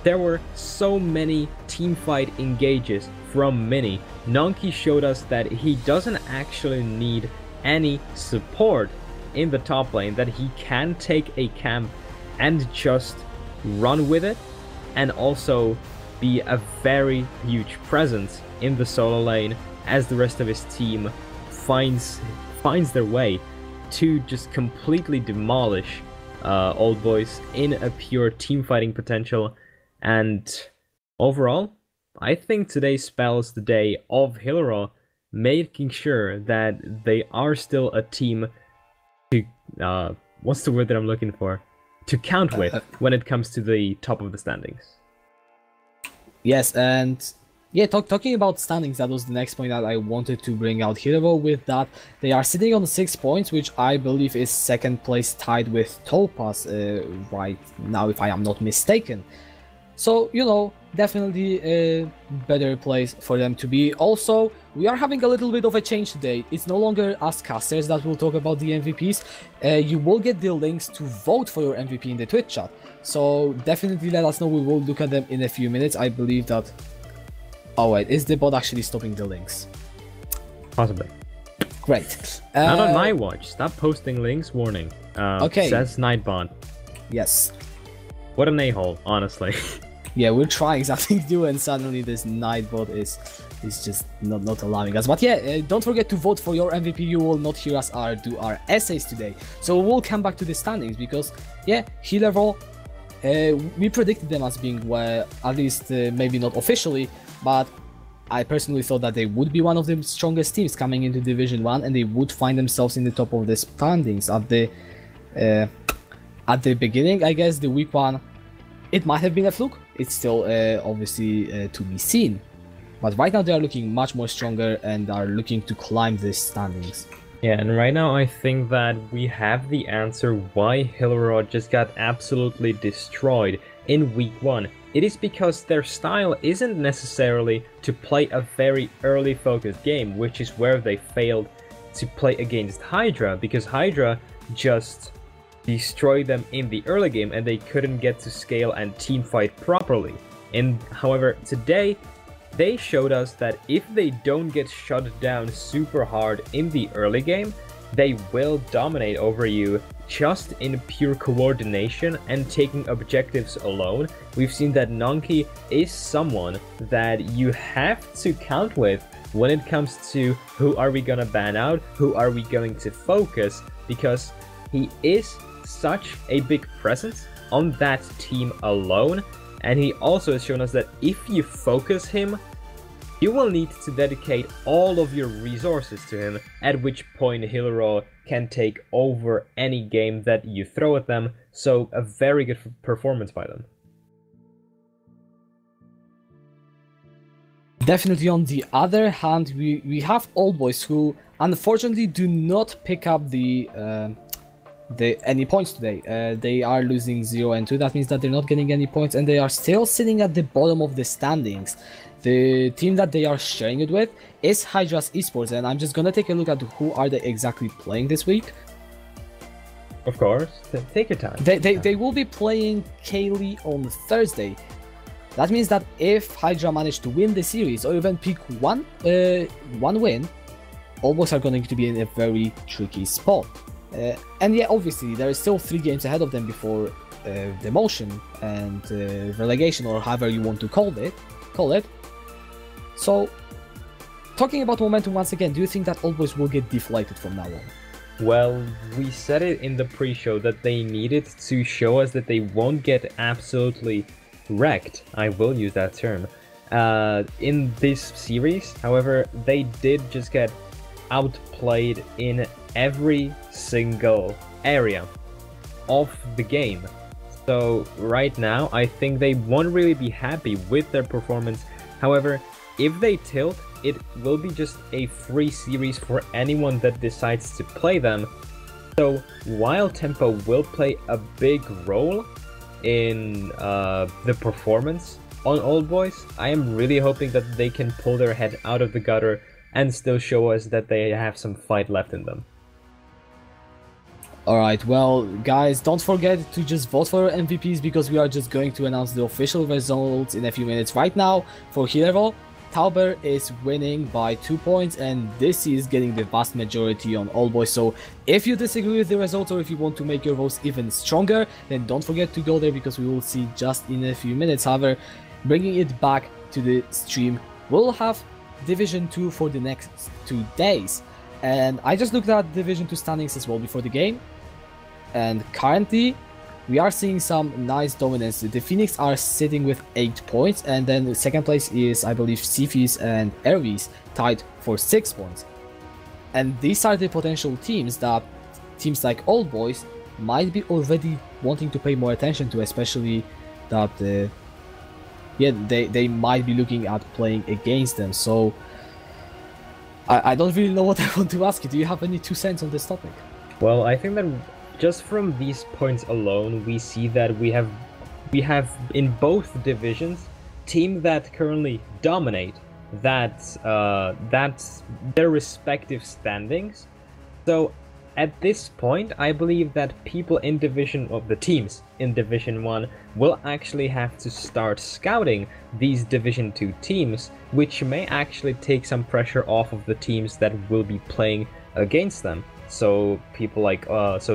there were so many teamfight engages from Mini. Nonki showed us that he doesn't actually need any support in the top lane, that he can take a camp and just run with it, and also be a very huge presence in the solo lane as the rest of his team finds their way to just completely demolish Old Boys in a pure team fighting potential. And overall, I think today spells the day of Hydra making sure that they are still a team to what's the word that I'm looking for? To count with when it comes to the top of the standings. Yes, and yeah, talking about standings, that was the next point that I wanted to bring out. Hydra, with that, they are sitting on 6 points, which I believe is second place, tied with Topaz right now, if I am not mistaken. So, you know, definitely a better place for them to be. Also, we are having a little bit of a change today. It's no longer us casters that will talk about the MVPs. You will get the links to vote for your MVP in the Twitch chat. So definitely let us know. We will look at them in a few minutes. I believe that... Oh wait, is the bot actually stopping the links? Possibly. Great. Not on my watch. Stop posting links, warning. Okay. Says Nightbot. Yes. What an a-hole, honestly. Yeah, we're trying something new and suddenly this Nightbot is just not allowing us. But yeah, don't forget to vote for your MVP. You will not hear us do our essays today. So we'll come back to the standings because, yeah, Hydra, we predicted them as being, well, at least maybe not officially, but I personally thought that they would be one of the strongest teams coming into Division 1 and they would find themselves in the top of the standings at the beginning. I guess the week 1, it might have been a fluke. It's still obviously to be seen. But right now they are looking much more stronger and are looking to climb the standings. Yeah, and right now I think that we have the answer why Hydra just got absolutely destroyed in week 1. It is because their style isn't necessarily to play a very early focused game, which is where they failed to play against Hydra, because Hydra just destroyed them in the early game and they couldn't get to scale and team fight properly. However, today they showed us that if they don't get shut down super hard in the early game, they will dominate over you just in pure coordination and taking objectives alone. We've seen that Nonki is someone that you have to count with when it comes to who are we gonna ban out, who are we going to focus, because he is such a big presence on that team alone, and he also has shown us that if you focus him, you will need to dedicate all of your resources to him, at which point Hero can take over any game that you throw at them, so a very good performance by them. Definitely. On the other hand, we have Old Boys who unfortunately do not pick up the any points today. They are losing 0 and 2. That means that they're not getting any points, and they are still sitting at the bottom of the standings. The team that they are sharing it with is Hydra's Esports, and I'm just gonna take a look at who are they exactly playing this week. Of course, take your time. They will be playing Kaylee on Thursday. That means that if Hydra manage to win the series or even pick one win, Old Boys are going to be in a very tricky spot. And yeah, obviously there is still 3 games ahead of them before demotion and relegation, or however you want to call it. So, talking about momentum once again, do you think that Old Boys will get deflated from now on? Well, we said it in the pre-show that they needed to show us that they won't get absolutely wrecked, I will use that term, in this series. However, they did just get outplayed in every single area of the game. So right now, I think they won't really be happy with their performance. However, if they tilt, it will be just a free series for anyone that decides to play them. So while tempo will play a big role in the performance on Old Boys, I am really hoping that they can pull their head out of the gutter and still show us that they have some fight left in them. Alright, well guys, don't forget to just vote for MVPs, because we are just going to announce the official results in a few minutes. Right now, for Hero, Tauber is winning by 2 points, and this is getting the vast majority on Old Boys. So if you disagree with the results, or if you want to make your votes even stronger, then don't forget to go there, because we will see just in a few minutes. However, bringing it back to the stream, we'll have Division 2 for the next 2 days. And I just looked at Division 2 standings as well before the game, and currently we are seeing some nice dominance. The Phoenix are sitting with 8 points, and then the second place is, I believe, Cfis and Airvis tied for 6 points. And these are the potential teams that teams like Old Boys might be already wanting to pay more attention to, especially that they might be looking at playing against them. So I don't really know what I want to ask you. Do you have any 2 cents on this topic? Well, I think that just from these points alone, we see that we have in both divisions teams that currently dominate that's their respective standings. So at this point, I believe that people in the teams in Division 1 will actually have to start scouting these Division 2 teams, which may actually take some pressure off of the teams that will be playing against them. So people like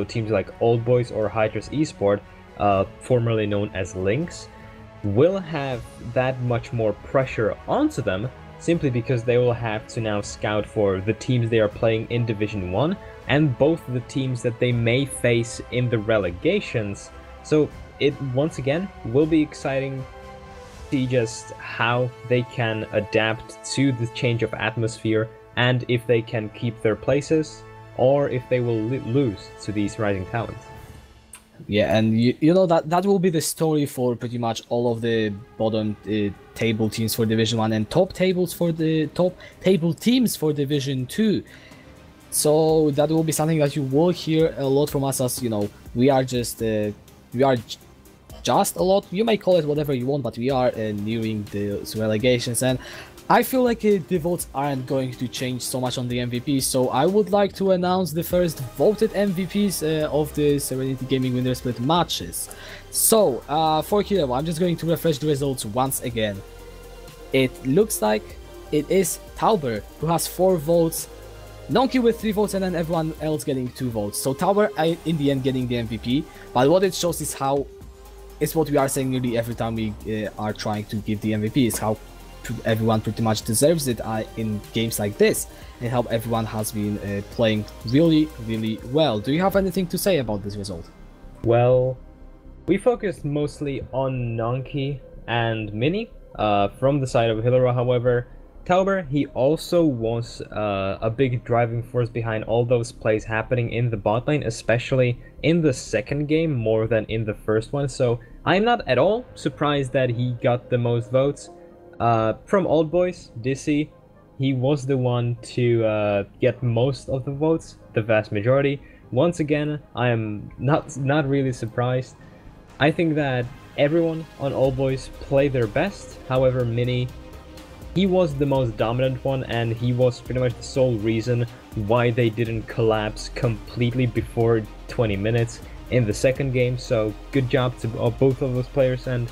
teams like Old Boys or Hydra's Esport, formerly known as Lynx, will have that much more pressure onto them, simply because they will have to now scout for the teams they are playing in Division 1 and both the teams that they may face in the relegations. So it once again will be exciting to see just how they can adapt to the change of atmosphere, and if they can keep their places, or if they will lose to these rising talents. Yeah, and you know that will be the story for pretty much all of the bottom table teams for Division 1 and top table teams for Division 2. So that will be something that you will hear a lot from us, as you know, we are just a lot, you may call it whatever you want, but we are nearing the relegations, and I feel like the votes aren't going to change so much on the MVP, so I would like to announce the first voted MVPs of the Serenity Gaming Wintersplit matches. So, for Hero, I'm just going to refresh the results once again. It looks like it is Tauber who has 4 votes, Nonky with 3 votes, and then everyone else getting 2 votes. So Tauber in the end getting the MVP, but what it shows is how, it's what we are saying nearly every time we are trying to give the MVP, is how everyone pretty much deserves it in games like this, and how everyone has been playing really well. Do you have anything to say about this result? Well, we focused mostly on Nonky and Mini from the side of Hydra. However, Tauber, he also was a big driving force behind all those plays happening in the bot lane, especially in the second game more than in the first one. So I'm not at all surprised that he got the most votes. From Old Boys, Dizzy, he was the one to get most of the votes, the vast majority. Once again, I am not really surprised. I think that everyone on Old Boys played their best. However, Mini, he was the most dominant one, and he was pretty much the sole reason why they didn't collapse completely before 20 minutes in the second game. So good job to both of those players, and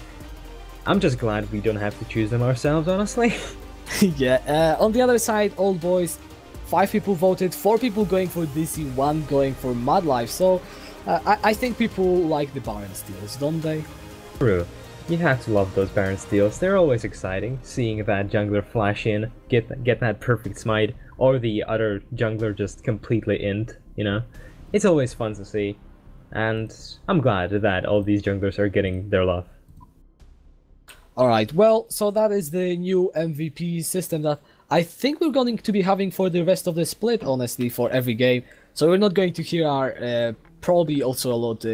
I'm just glad we don't have to choose them ourselves, honestly. Yeah, on the other side, Old Boys, 5 people voted, 4 people going for DC, 1 going for Mad Life. So I think people like the Baron steals, don't they? True. You have to love those Baron steals. They're always exciting, seeing that jungler flash in, get that perfect smite, or the other jungler just completely int, you know? It's always fun to see, and I'm glad that all these junglers are getting their love. Alright, well, so that is the new MVP system that I think we're going to be having for the rest of the split, honestly, for every game. So we're not going to hear our probably also a lot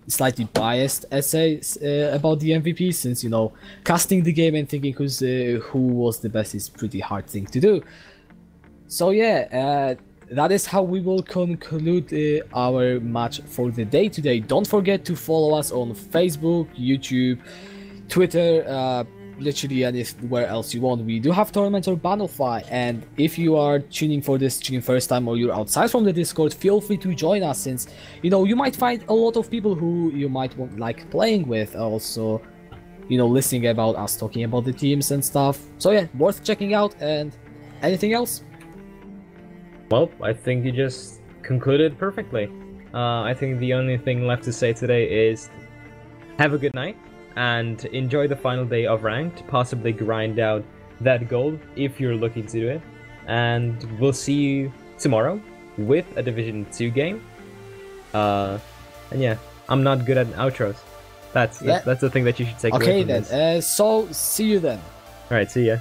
slightly biased essays about the MVP, since, you know, casting the game and thinking who was the best is pretty hard thing to do. So yeah, that is how we will conclude our match for the day today. Don't forget to follow us on Facebook, YouTube, Twitter, literally anywhere else you want. We do have tournaments or Battlefy, and if you are tuning first time, or you're outside from the Discord, feel free to join us, since, you know, you might find a lot of people who you might like playing with, also, you know, listening about us talking about the teams and stuff. So yeah, worth checking out. And anything else? Well, I think you just concluded perfectly. I think the only thing left to say today is have a good night, and enjoy the final day of Ranked, possibly grind out that gold if you're looking to do it. And we'll see you tomorrow with a Division 2 game. And yeah, I'm not good at outros. That's the thing that you should take away Okay from then, this. so see you then. Alright, see ya.